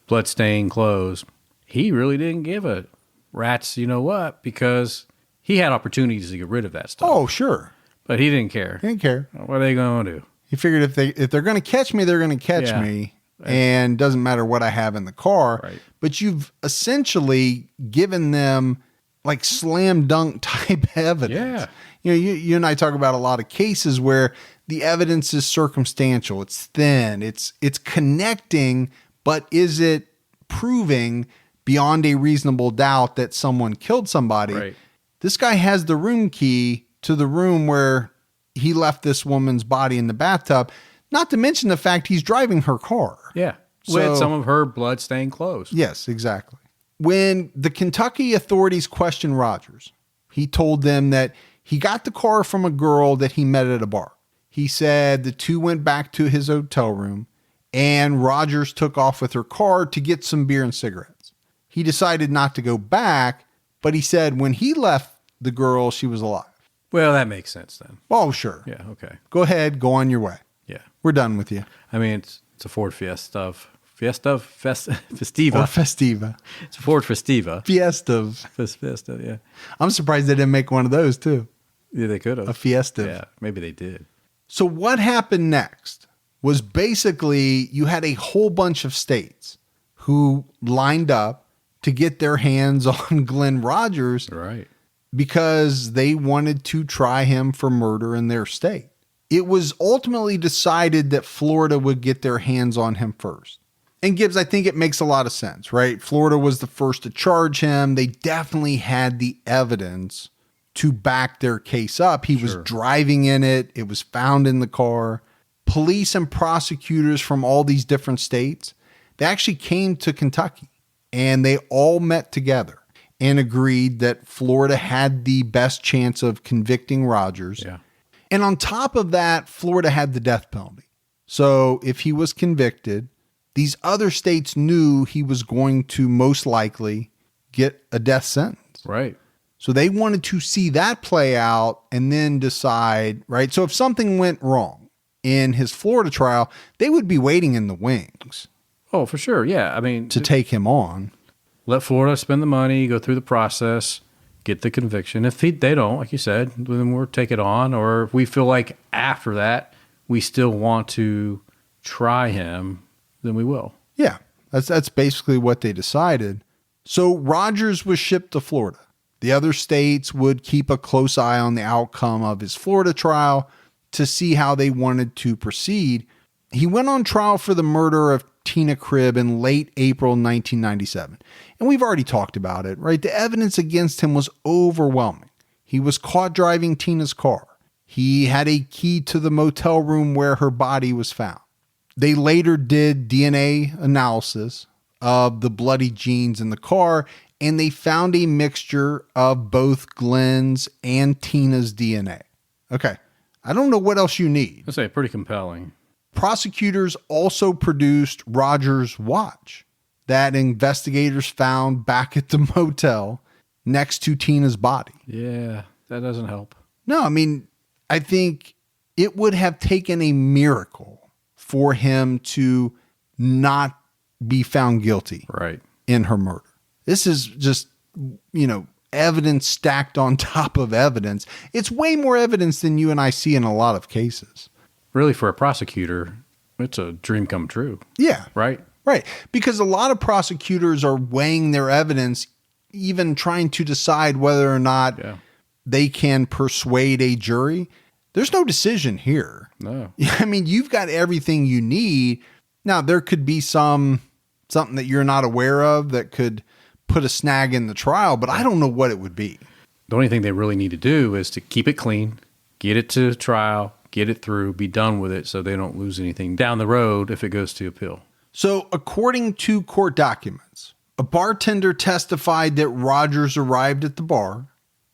blood-stained clothes, he really didn't give a rat's you-know-what, because he had opportunities to get rid of that stuff.
Oh, sure.
But he didn't care.
He didn't care.
What are they going to do?
He figured if they're going to catch me, they're going to catch me. And doesn't matter what I have in the car.
Right.
But you've essentially given them like slam dunk type evidence.
Yeah.
You and I talk about a lot of cases where the evidence is circumstantial. It's thin. It's connecting, but is it proving beyond a reasonable doubt that someone killed somebody?
Right.
This guy has the room key to the room where he left this woman's body in the bathtub. Not to mention the fact he's driving her car.
Yeah. With some of her blood-stained clothes.
Yes, exactly. When the Kentucky authorities questioned Rogers, he told them that he got the car from a girl that he met at a bar. He said the two went back to his hotel room and Rogers took off with her car to get some beer and cigarettes. He decided not to go back, but he said when he left the girl, she was alive.
Well, that makes sense then.
Oh, sure.
Yeah, okay.
Go ahead, go on your way.
Yeah.
We're done with you.
I mean, it's a Ford Fiesta of Festiva.
Or Festiva.
It's a Ford Festiva.
Fiesta.
Fiesta, yeah.
I'm surprised they didn't make one of those too.
Yeah, they could have.
A Fiesta.
Yeah, maybe they did.
So what happened next was basically you had a whole bunch of states who lined up to get their hands on Glen Rogers.
Right.
Because they wanted to try him for murder in their state. It was ultimately decided that Florida would get their hands on him first. And Gibbs, I think it makes a lot of sense, right? Florida was the first to charge him. They definitely had the evidence to back their case up. He was driving in it. It was found in the car. Police and prosecutors from all these different states, they actually came to Kentucky and they all met together and agreed that Florida had the best chance of convicting Rogers.
Yeah.
And on top of that, Florida had the death penalty. So if he was convicted, these other states knew he was going to most likely get a death sentence.
Right.
So they wanted to see that play out and then decide, right? So if something went wrong in his Florida trial, they would be waiting in the wings.
Oh, for sure. Yeah. I mean,
to take him on.
Let Florida spend the money, go through the process, get the conviction. If they don't, like you said, then we'll take it on. Or if we feel like after that we still want to try him, then we will.
Yeah, that's basically what they decided. So Rogers was shipped to Florida. The other states would keep a close eye on the outcome of his Florida trial to see how they wanted to proceed. He went on trial for the murder of Tina Cribb in late April 1997. And we've already talked about it, right? The evidence against him was overwhelming. He was caught driving Tina's car. He had a key to the motel room where her body was found. They later did DNA analysis of the bloody jeans in the car, and they found a mixture of both Glen's and Tina's DNA. Okay, I don't know what else you need.
I'd say pretty compelling.
Prosecutors also produced Rogers' watch that investigators found back at the motel next to Tina's body.
Yeah, that doesn't help.
No, I mean, I think it would have taken a miracle for him to not be found guilty in her murder. This is just, evidence stacked on top of evidence. It's way more evidence than you and I see in a lot of cases.
Really, for a prosecutor, it's a dream come true.
Yeah.
Right?
Right. Because a lot of prosecutors are weighing their evidence, even trying to decide whether or not they can persuade a jury. There's no decision here.
No.
I mean, you've got everything you need. Now, there could be something that you're not aware of that could put a snag in the trial, but I don't know what it would be.
The only thing they really need to do is to keep it clean, get it to trial, get it through, be done with it so they don't lose anything down the road if it goes to appeal.
So according to court documents, a bartender testified that Rogers arrived at the bar.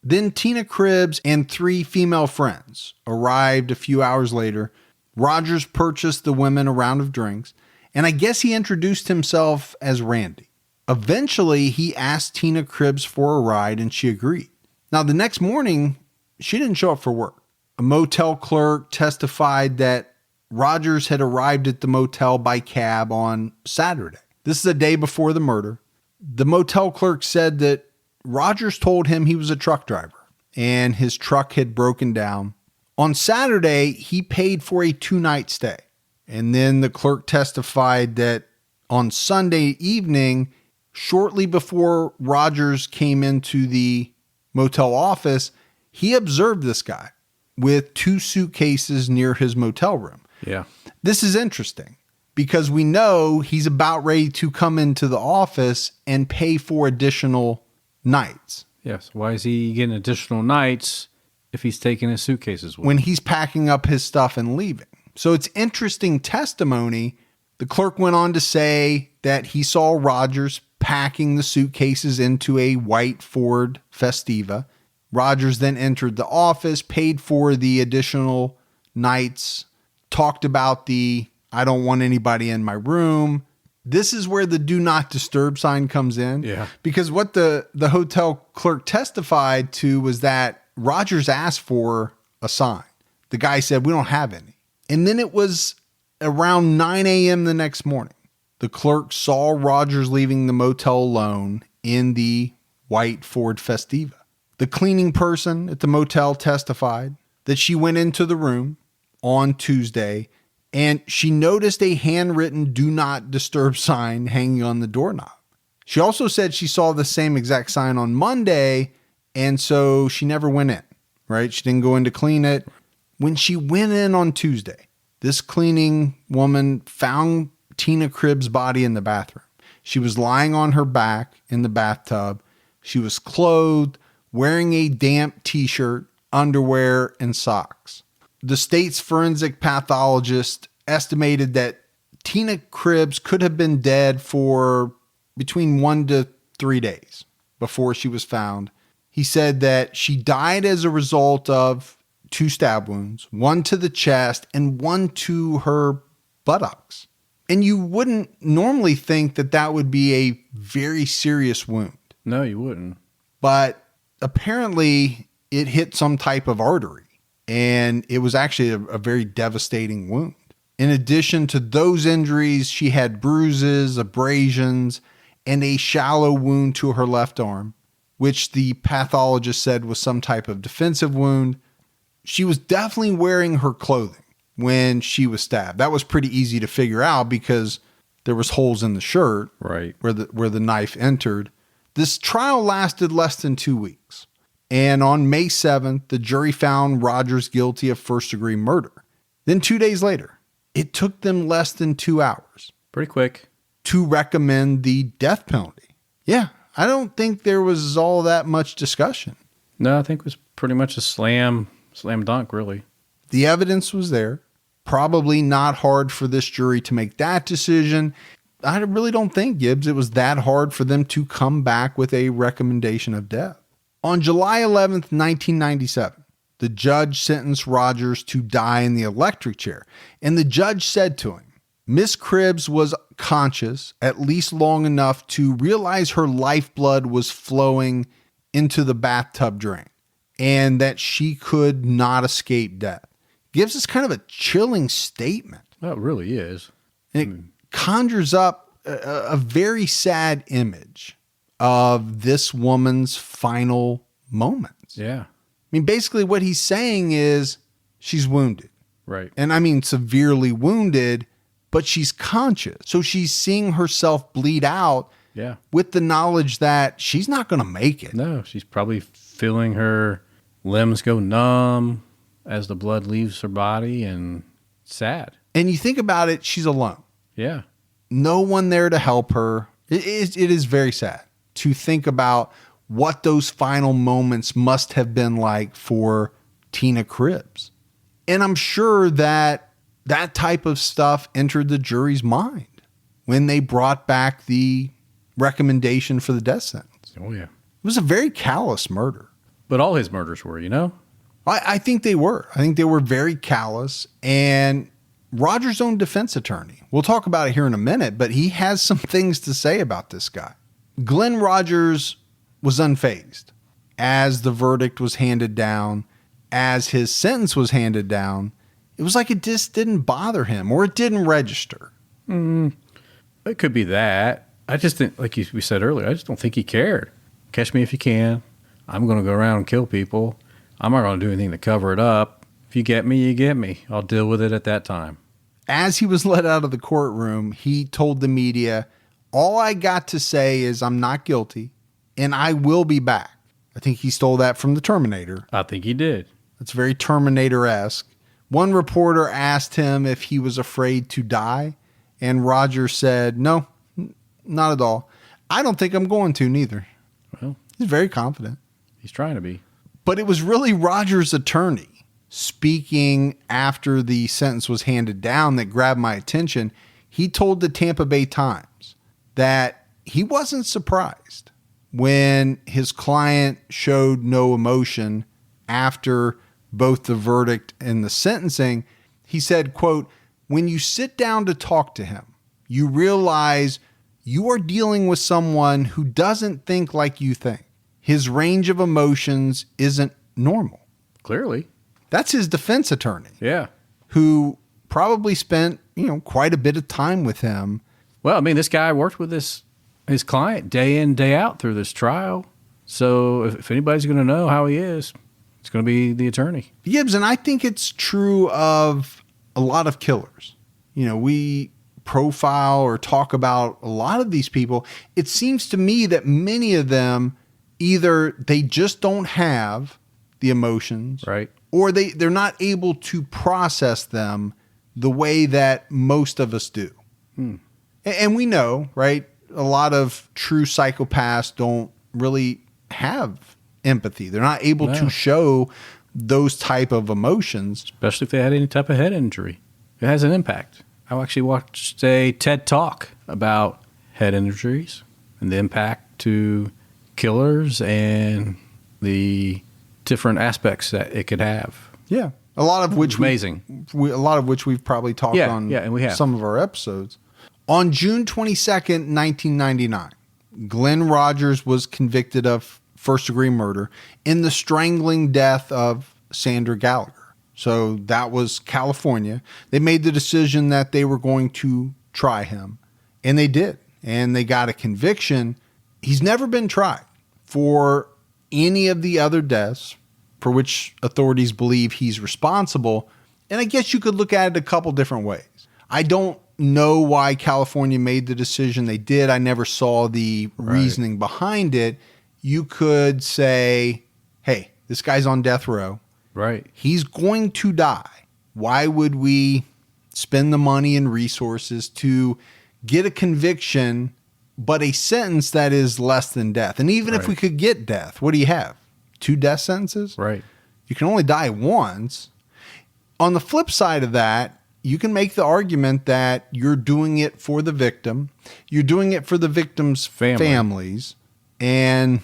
Then Tina Cribbs and 3 female friends arrived a few hours later. Rogers purchased the women a round of drinks, and I guess he introduced himself as Randy. Eventually, he asked Tina Cribbs for a ride, and she agreed. Now, the next morning, she didn't show up for work. A motel clerk testified that Rogers had arrived at the motel by cab on Saturday. This is a day before the murder. The motel clerk said that Rogers told him he was a truck driver and his truck had broken down. On Saturday, he paid for a 2-night stay. And then the clerk testified that on Sunday evening, shortly before Rogers came into the motel office, he observed this guy with 2 suitcases near his motel room.
Yeah.
This is interesting because we know he's about ready to come into the office and pay for additional nights.
Yes. Why is he getting additional nights if he's taking his suitcases with him?
When he's packing up his stuff and leaving. So it's interesting testimony. The clerk went on to say that he saw Rogers packing the suitcases into a white Ford Festiva. Rogers then entered the office, paid for the additional nights, talked about the "I don't want anybody in my room." This is where the "do not disturb" sign comes in.
Yeah.
Because what the hotel clerk testified to was that Rogers asked for a sign. The guy said, "We don't have any." And then it was around 9 a.m. the next morning the clerk saw Rogers leaving the motel alone in the white Ford Festiva. The cleaning person at the motel testified that she went into the room on Tuesday and she noticed a handwritten "Do Not Disturb" sign hanging on the doorknob. She also said she saw the same exact sign on Monday, and so she never went in, right? She didn't go in to clean it. When she went in on Tuesday, this cleaning woman found Tina Cribb's body in the bathroom. She was lying on her back in the bathtub. She was clothed, wearing a damp t-shirt, underwear, and socks. The state's forensic pathologist estimated that Tina Cribbs could have been dead for between 1 to 3 days before she was found. He said that she died as a result of 2 stab wounds, one to the chest and one to her buttocks. And you wouldn't normally think that that would be a very serious wound.
No, you wouldn't.
But apparently it hit some type of artery, and it was actually a very devastating wound. In addition to those injuries, she had bruises, abrasions, and a shallow wound to her left arm, which the pathologist said was some type of defensive wound. She was definitely wearing her clothing when she was stabbed. That was pretty easy to figure out because there was holes in the shirt,
right,
where the knife entered. This trial lasted less than 2 weeks. And on May 7th, the jury found Rogers guilty of first-degree murder. Then 2 days later, it took them less than 2 hours.
Pretty quick.
To recommend the death penalty. Yeah, I don't think there was all that much discussion.
No, I think it was pretty much a slam dunk, really.
The evidence was there. Probably not hard for this jury to make that decision. I really don't think, Gibbs, it was that hard for them to come back with a recommendation of death. On July 11th, 1997, the judge sentenced Rogers to die in the electric chair. And the judge said to him, Miss Cribbs was conscious at least long enough to realize her lifeblood was flowing into the bathtub drain and that she could not escape death. Gives us kind of a chilling statement.
Well, it really is.
And it conjures up a very sad image of this woman's final moments.
Yeah.
I mean, basically what he's saying is she's wounded.
Right.
And I mean severely wounded, but she's conscious. So she's seeing herself bleed out.
Yeah.
With the knowledge that she's not going to make it.
No, she's probably feeling her limbs go numb as the blood leaves her body, and sad.
And you think about it, she's alone.
Yeah.
No one there to help her. It is very sad to think about what those final moments must have been like for Tina Cribbs. And I'm sure that that type of stuff entered the jury's mind when they brought back the recommendation for the death sentence.
Oh, yeah.
It was a very callous murder.
But all his murders were, you know?
I think they were. I think they were very callous. And Rogers' own defense attorney, we'll talk about it here in a minute, but he has some things to say about this guy. Glen Rogers was unfazed as the verdict was handed down, as his sentence was handed down. It was like it just didn't bother him, or it didn't register.
It could be that. I just think, like we said earlier, I just don't think he cared. Catch me if you can. I'm going to go around and kill people. I'm not going to do anything to cover it up. If you get me, you get me. I'll deal with it at that time.
As he was let out of the courtroom, he told the media, all I got to say is I'm not guilty and I will be back. I think he stole that from the Terminator.
I think he did.
It's very Terminator-esque. One reporter asked him if he was afraid to die, and Rogers said, no, not at all. I don't think I'm going to neither.
Well,
he's very confident.
He's trying to be.
But it was really Rogers' attorney speaking after the sentence was handed down that grabbed my attention. He told the Tampa Bay Times that he wasn't surprised when his client showed no emotion after both the verdict and the sentencing. He said, quote, when you sit down to talk to him, you realize you are dealing with someone who doesn't think like you think. His range of emotions isn't normal.
Clearly.
That's his defense attorney.
Yeah.
Who probably spent, quite a bit of time with him
Well, I mean, this guy worked with his client day in, day out through this trial. So if anybody's going to know how he is, it's going to be the attorney.
Gibbs, and I think it's true of a lot of killers. You know, we profile or talk about a lot of these people. It seems to me that many of them, either they just don't have the emotions,
right,
or they're not able to process them the way that most of us do. And we know, right, a lot of true psychopaths don't really have empathy. They're not able to show those type of emotions.
Especially if they had any type of head injury. It has an impact. I actually watched a TED Talk about head injuries and the impact to killers and the different aspects that it could have.
Yeah. A lot of which
amazing.
A lot of which we've probably talked on
and we have.
Some of our episodes. On June 22nd, 1999, Glen Rogers was convicted of first-degree murder in the strangling death of Sandra Gallagher. So that was California. They made the decision that they were going to try him, and they did. And they got a conviction. He's never been tried for any of the other deaths for which authorities believe he's responsible. And I guess you could look at it a couple different ways. I don't know why California made the decision they did. I never saw the reasoning behind it. You could say, hey, this guy's on death row.
Right.
He's going to die. Why would we spend the money and resources to get a conviction, but a sentence that is less than death? And even if we could get death, what do you have? 2 death sentences?
Right.
You can only die once. On the flip side of that, you can make the argument that you're doing it for the victim. You're doing it for the victim's families. And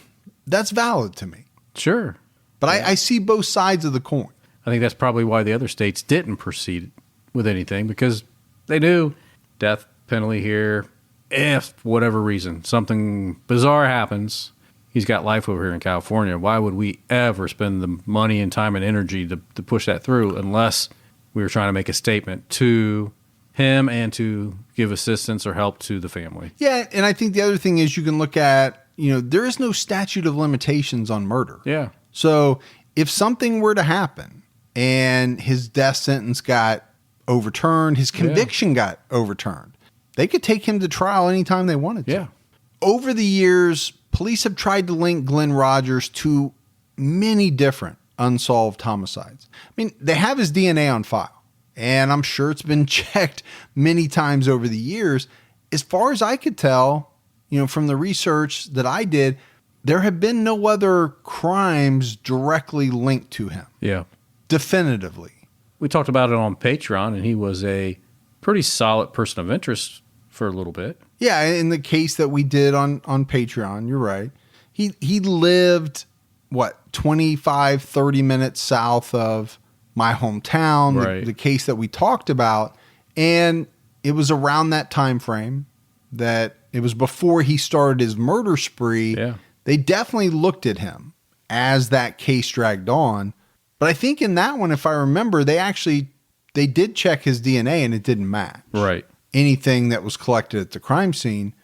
that's valid to me.
Sure.
But I see both sides of the coin.
I think that's probably why the other states didn't proceed with anything, because they knew death penalty here. If, for whatever reason, something bizarre happens, he's got life over here in California. Why would we ever spend the money and time and energy to push that through unless we were trying to make a statement to him and to give assistance or help to the family?
Yeah, and I think the other thing is you can look at, there is no statute of limitations on murder.
Yeah.
So if something were to happen and his death sentence got overturned, his conviction got overturned, they could take him to trial anytime they wanted to.
Yeah.
Over the years, police have tried to link Glen Rogers to many different unsolved homicides. I mean, they have his DNA on file, and I'm sure it's been checked many times over the years. As far as I could tell, from the research that I did, there have been no other crimes directly linked to him.
Yeah.
Definitively.
We talked about it on Patreon, and he was a pretty solid person of interest for a little bit.
Yeah, in the case that we did on Patreon, you're right. He lived, 25, 30 minutes south of my hometown,
right.
the case that we talked about. And it was around that time frame that it was before he started his murder spree.
Yeah.
They definitely looked at him as that case dragged on. But I think in that one, if I remember, they did check his DNA and it didn't match.
Right.
Anything that was collected at the crime scene.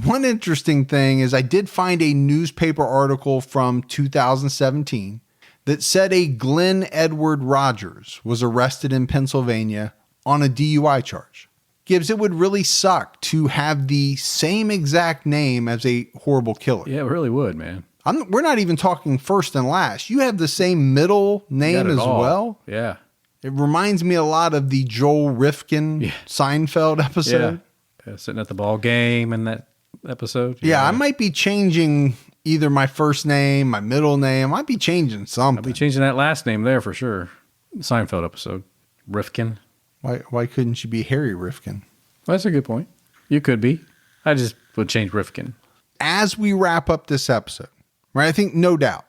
One interesting thing is I did find a newspaper article from 2017 that said a Glen Edward Rogers was arrested in Pennsylvania on a DUI charge. Gibbs, it would really suck to have the same exact name as a horrible killer.
Yeah, it really would, man.
We're not even talking first and last. You have the same middle name as well.
Yeah.
It reminds me a lot of the Joel Rifkin Seinfeld episode.
Yeah. Sitting at the ball game in that episode.
Yeah, I might be changing either my first name, my middle name. I might be changing something.
I'll be changing that last name there for sure. Seinfeld episode. Rifkin.
Why couldn't you be Harry Rifkin?
Well, that's a good point. You could be. I just would change Rifkin.
As we wrap up this episode, right? I think no doubt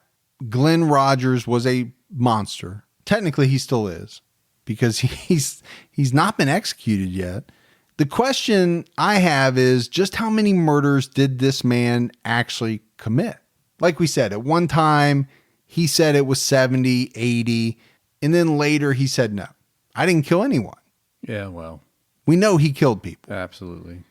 Glen Rogers was a monster. Technically, he still is because he's not been executed yet. The question I have is just how many murders did this man actually commit? Like we said, at one time, he said it was 70, 80, and then later he said, no, I didn't kill anyone.
Yeah, well.
We know he killed people.
Absolutely.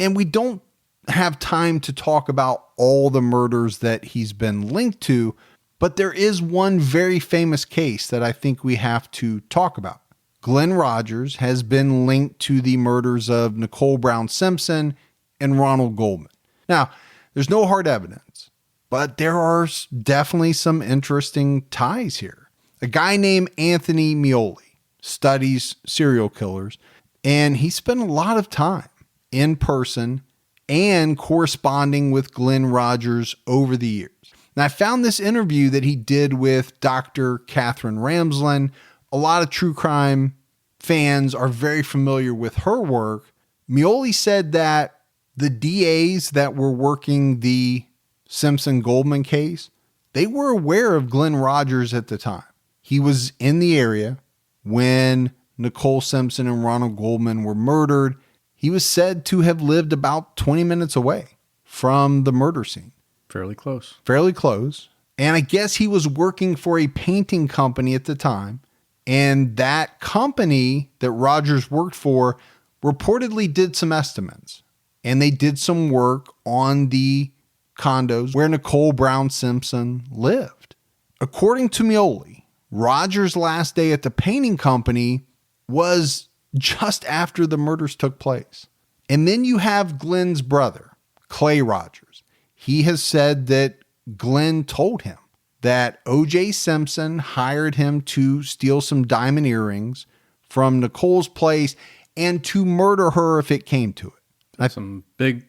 And we don't have time to talk about all the murders that he's been linked to, but there is one very famous case that I think we have to talk about. Glen Rogers has been linked to the murders of Nicole Brown Simpson and Ronald Goldman. Now, there's no hard evidence, but there are definitely some interesting ties here. A guy named Anthony Mioli studies serial killers, and he spent a lot of time in person and corresponding with Glen Rogers over the years. Now, I found this interview that he did with Dr. Catherine Ramsland. A lot of true crime fans are very familiar with her work. Mioli said that the DAs that were working the Simpson-Goldman case, they were aware of Glen Rogers at the time. He was in the area when Nicole Simpson and Ronald Goldman were murdered. He was said to have lived about 20 minutes away from the murder scene.
Fairly close.
Fairly close. And I guess he was working for a painting company at the time. And that company that Rogers worked for reportedly did some estimates. And they did some work on the condos where Nicole Brown Simpson lived. According to Mioli, Rogers' last day at the painting company was just after the murders took place. And then you have Glen's brother, Clay Rogers. He has said that Glen told him that O.J. Simpson hired him to steal some diamond earrings from Nicole's place and to murder her if it came to it.
That's some big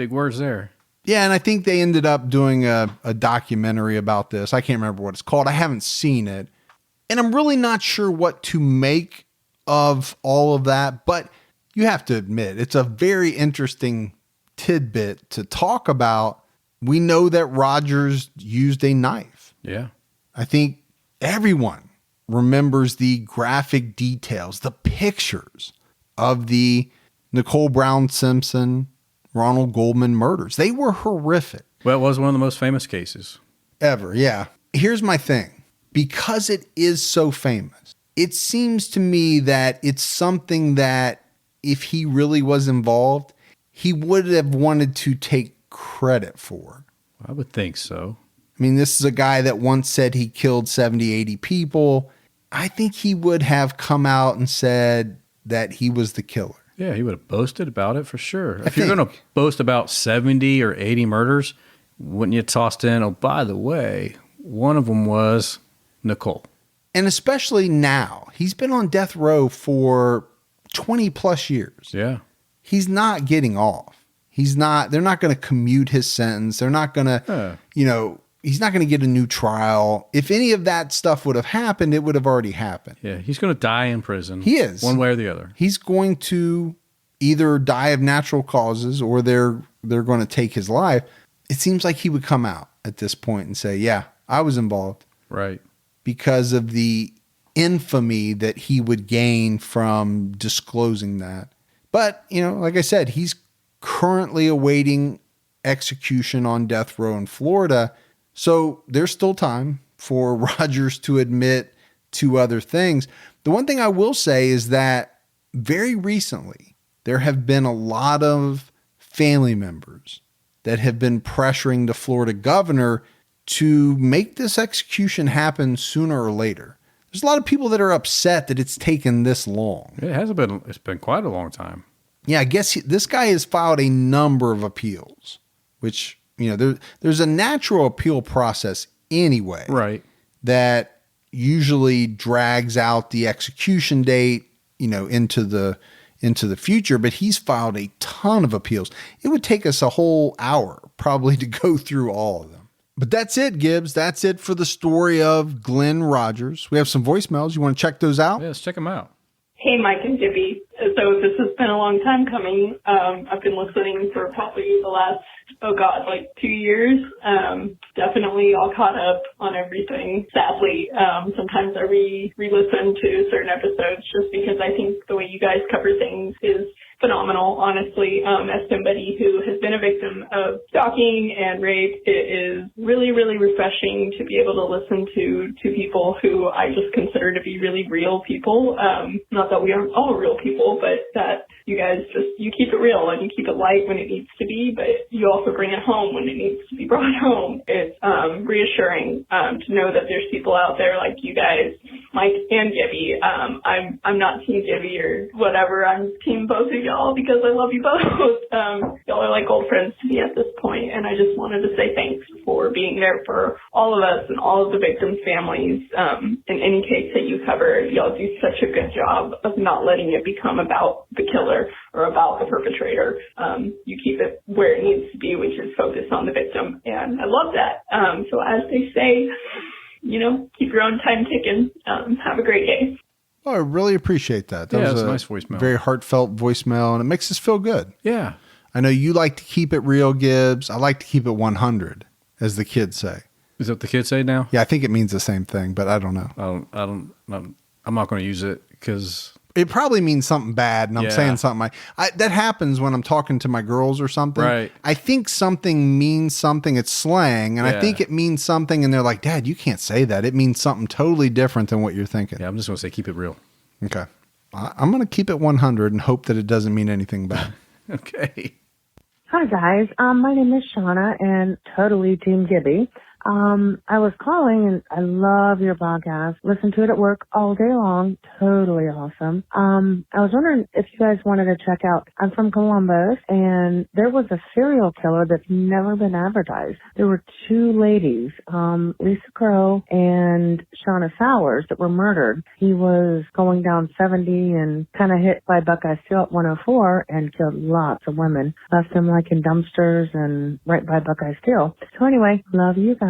words there.
Yeah, and I think they ended up doing a documentary about this. I can't remember what it's called. I haven't seen it. And I'm really not sure what to make of all of that, but you have to admit, it's a very interesting tidbit to talk about. We know that Rogers used a knife.
Yeah.
I think everyone remembers the graphic details, the pictures of the Nicole Brown Simpson, Ronald Goldman murders. They were horrific.
Well, it was one of the most famous cases
ever. Yeah. Here's my thing. Because it is so famous, it seems to me that it's something that if he really was involved, he would have wanted to take credit for.
I would think so.
I mean, this is a guy that once said he killed 70, 80 people. I think he would have come out and said that he was the killer.
Yeah, he would have boasted about it for sure. If you're going to boast about 70 or 80 murders, wouldn't you tossed in, oh, by the way, one of them was Nicole.
And especially now, he's been on death row for 20 plus years.
Yeah.
He's not getting off. They're not going to commute his sentence. They're not going to, he's not going to get a new trial. If any of that stuff would have happened, it would have already happened.
Yeah, he's going to die in prison.
He is.
One way or the other.
He's going to either die of natural causes or they're going to take his life. It seems like he would come out at this point and say, yeah, I was involved.
Right.
Because of the infamy that he would gain from disclosing that. But, like I said, he's currently awaiting execution on death row in Florida. So there's still time for Rogers to admit to other things. The one thing I will say is that very recently, there have been a lot of family members that have been pressuring the Florida governor to make this execution happen sooner or later. There's a lot of people that are upset that it's taken this long.
It's been quite a long time.
Yeah, I guess this guy has filed a number of appeals, which, there's a natural appeal process anyway.
Right.
That usually drags out the execution date, into the future, but he's filed a ton of appeals. It would take us a whole hour probably to go through all of them. But that's it, Gibbs. That's it for the story of Glen Rogers. We have some voicemails. You want to check those out?
Yeah, let's check them out.
Hey, Mike and Gibby. So this has been a long time coming. I've been listening for probably the last oh God, like 2 years. Definitely all caught up on everything. Sadly, sometimes I re-listen to certain episodes just because I think the way you guys cover things is phenomenal, honestly. As somebody who has been a victim of stalking and rape, it is really, really refreshing to be able to listen to people who I just consider to be really real people. Not that we aren't all real people, but that you guys you keep it real and you keep it light when it needs to be, but you also bring it home when it needs to be brought home. It's reassuring to know that there's people out there like you guys, Mike and Gibby. I'm not Team Gibby or whatever. I'm Team both of y'all because I love you both. Y'all are like old friends to me at this point, and I just wanted to say thanks for being there for all of us and all of the victims' families. In any case that you cover, y'all do such a good job of not letting it become about the killer or about the perpetrator. You keep it where it needs to be, which is focused on the victim, and I love that. So as they say, keep your own time ticking. Have a great day.
Oh, I really appreciate that. That was
a nice voicemail.
Very heartfelt voicemail, and it makes us feel good.
Yeah.
I know you like to keep it real, Gibbs. I like to keep it 100, as the kids say.
Is that what the kids say now?
Yeah, I think it means the same thing, but I don't know.
I'm not going to use it because
it probably means something bad, and I'm saying something. That happens when I'm talking to my girls or something.
Right.
I think something means something. It's slang, and I think it means something, and they're like, Dad, you can't say that. It means something totally different than what you're thinking.
Yeah, I'm just going to say keep it real.
Okay. I'm going to keep it 100 and hope that it doesn't mean anything bad.
Okay.
Hi, guys. My name is Shauna, and totally Team Gibby. I was calling, and I love your podcast. Listen to it at work all day long. Totally awesome. I was wondering if you guys wanted to check out. I'm from Columbus, and there was a serial killer that's never been advertised. There were two ladies, Lisa Crow and Shauna Sowers, that were murdered. He was going down 70 and kind of hit by Buckeye Steel at 104 and killed lots of women. Left them like in dumpsters and right by Buckeye Steel. So anyway, love you guys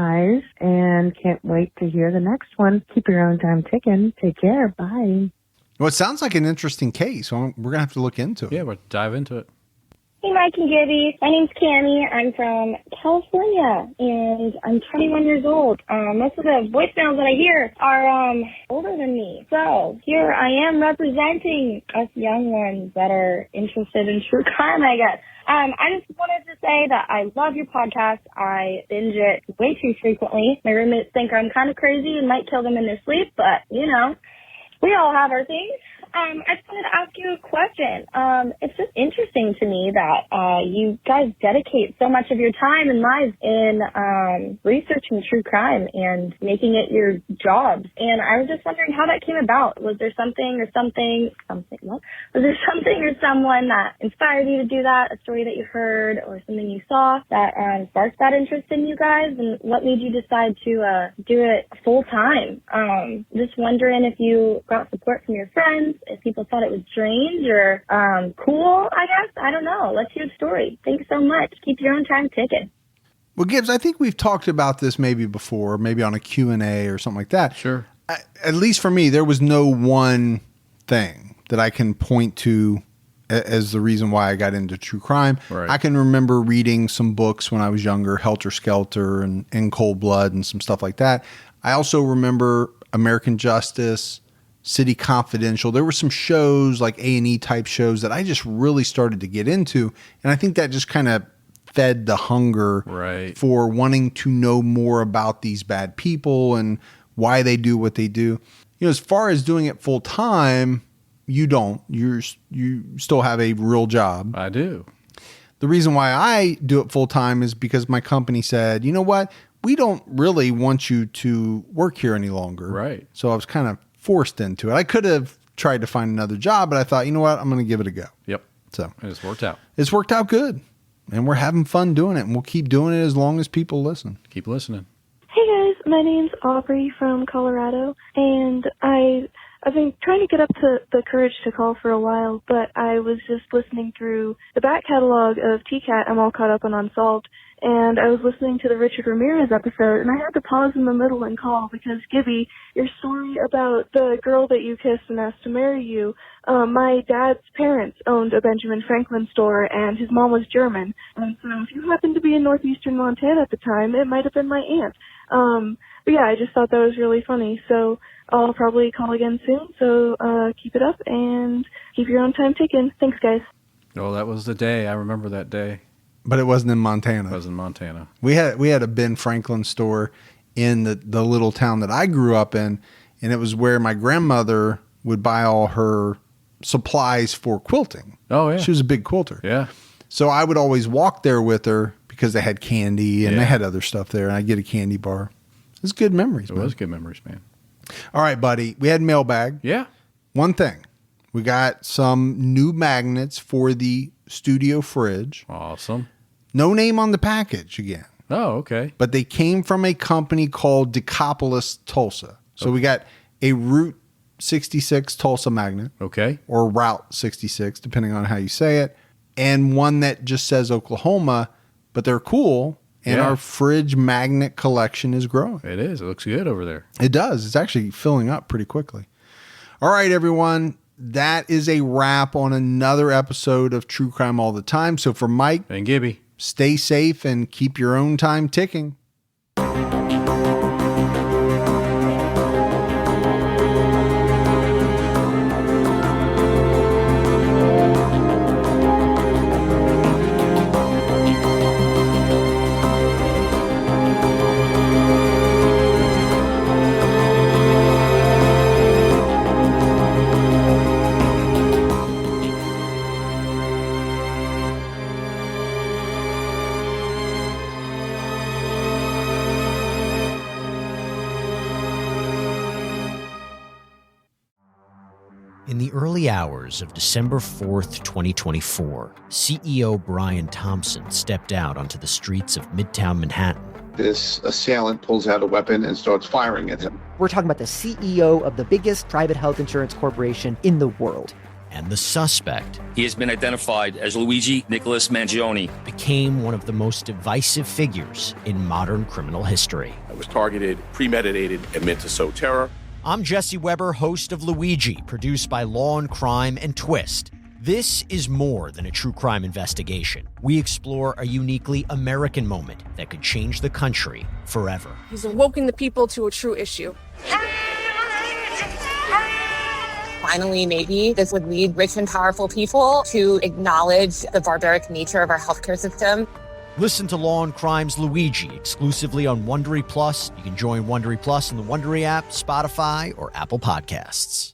and can't wait to hear the next one. Keep your own time ticking. Take care. Bye.
Well, it sounds like an interesting case. We're going to have to look into it.
Yeah, we'll dive into it.
Hey, Mike and Gibby. My name's Cammie. I'm from California, and I'm 21 years old. Most of the voicemails that I hear are older than me. So here I am representing us young ones that are interested in true crime, I guess. I just wanted to say that I love your podcast. I binge it way too frequently. My roommates think I'm kind of crazy and might kill them in their sleep, but, we all have our things. I just wanted to ask you a question. It's just interesting to me that you guys dedicate so much of your time and lives in researching true crime and making it your jobs. And I was just wondering how that came about. Was there something or someone that inspired you to do that, a story that you heard or something you saw that sparked that interest in you guys? And what made you decide to do it full time? Just wondering if you got support from your friends, if people thought it was strange or cool, I guess. I don't know. Let's hear the story. Thanks so much. Keep your own time ticking.
Well, Gibbs, I think we've talked about this maybe before, maybe on a Q&A or something like that.
Sure.
At least for me, there was no one thing that I can point to as the reason why I got into true crime.
Right.
I can remember reading some books when I was younger, Helter Skelter and In Cold Blood and some stuff like that. I also remember American Justice, City Confidential. There were some shows like A&E type shows that I just really started to get into. And I think that just kind of fed the hunger for wanting to know more about these bad people and why they do what they do. As far as doing it full time, you don't. You still have a real job.
I do.
The reason why I do it full time is because my company said, you know what? We don't really want you to work here any longer.
Right.
So I was kind of forced into it. I could have tried to find another job, but I thought, you know what? I'm going to give it a go.
Yep.
So
it's worked out.
It's worked out good. And we're having fun doing it. And we'll keep doing it as long as people listen.
Keep listening.
Hey guys, my name's Aubrey from Colorado, and I've been trying to get up to the courage to call for a while, but I was just listening through the back catalog of TCAT. I'm all caught up on Unsolved, and I was listening to the Richard Ramirez episode, and I had to pause in the middle and call because, Gibby, your story about the girl that you kissed and asked to marry you, my dad's parents owned a Benjamin Franklin store, and his mom was German. And so if you happened to be in northeastern Montana at the time, it might have been my aunt. But yeah, I just thought that was really funny. So I'll probably call again soon. So keep it up and keep your own time ticking. Thanks, guys.
Oh, that was the day. I remember that day.
But it wasn't in Montana.
It was in Montana.
We had a Ben Franklin store in the little town that I grew up in, and it was where my grandmother would buy all her supplies for quilting.
Oh, yeah.
She was a big quilter.
Yeah.
So I would always walk there with her because they had candy and they had other stuff there, and I'd get a candy bar. It was good memories, man.
It was good memories, man.
All right, buddy. We had mailbag.
Yeah.
One thing. We got some new magnets for the studio fridge.
Awesome.
No name on the package again.
Oh, okay.
But they came from a company called Decapolis Tulsa. So we got a Route 66 Tulsa magnet.
Okay.
Or Route 66, depending on how you say it. And one that just says Oklahoma, but they're cool. And our fridge magnet collection is growing.
It is. It looks good over there.
It does. It's actually filling up pretty quickly. All right, everyone. That is a wrap on another episode of True Crime All the Time. So for Mike
and Gibby,
stay safe and keep your own time ticking.
In the early hours of December 4th, 2024, CEO Brian Thompson stepped out onto the streets of Midtown Manhattan.
This assailant pulls out a weapon and starts firing at him.
We're talking about the CEO of the biggest private health insurance corporation in the world.
And the suspect,
he has been identified as Luigi Nicholas Mangione,
became one of the most divisive figures in modern criminal history.
It was targeted, premeditated, and meant to sow terror.
I'm Jesse Weber, host of Luigi, produced by Law and Crime and Twist. This is more than a true crime investigation. We explore a uniquely American moment that could change the country forever.
He's awoken the people to a true issue.
Finally, maybe this would lead rich and powerful people to acknowledge the barbaric nature of our healthcare system.
Listen to Law and Crime's Luigi exclusively on Wondery Plus. You can join Wondery Plus in the Wondery app, Spotify, or Apple Podcasts.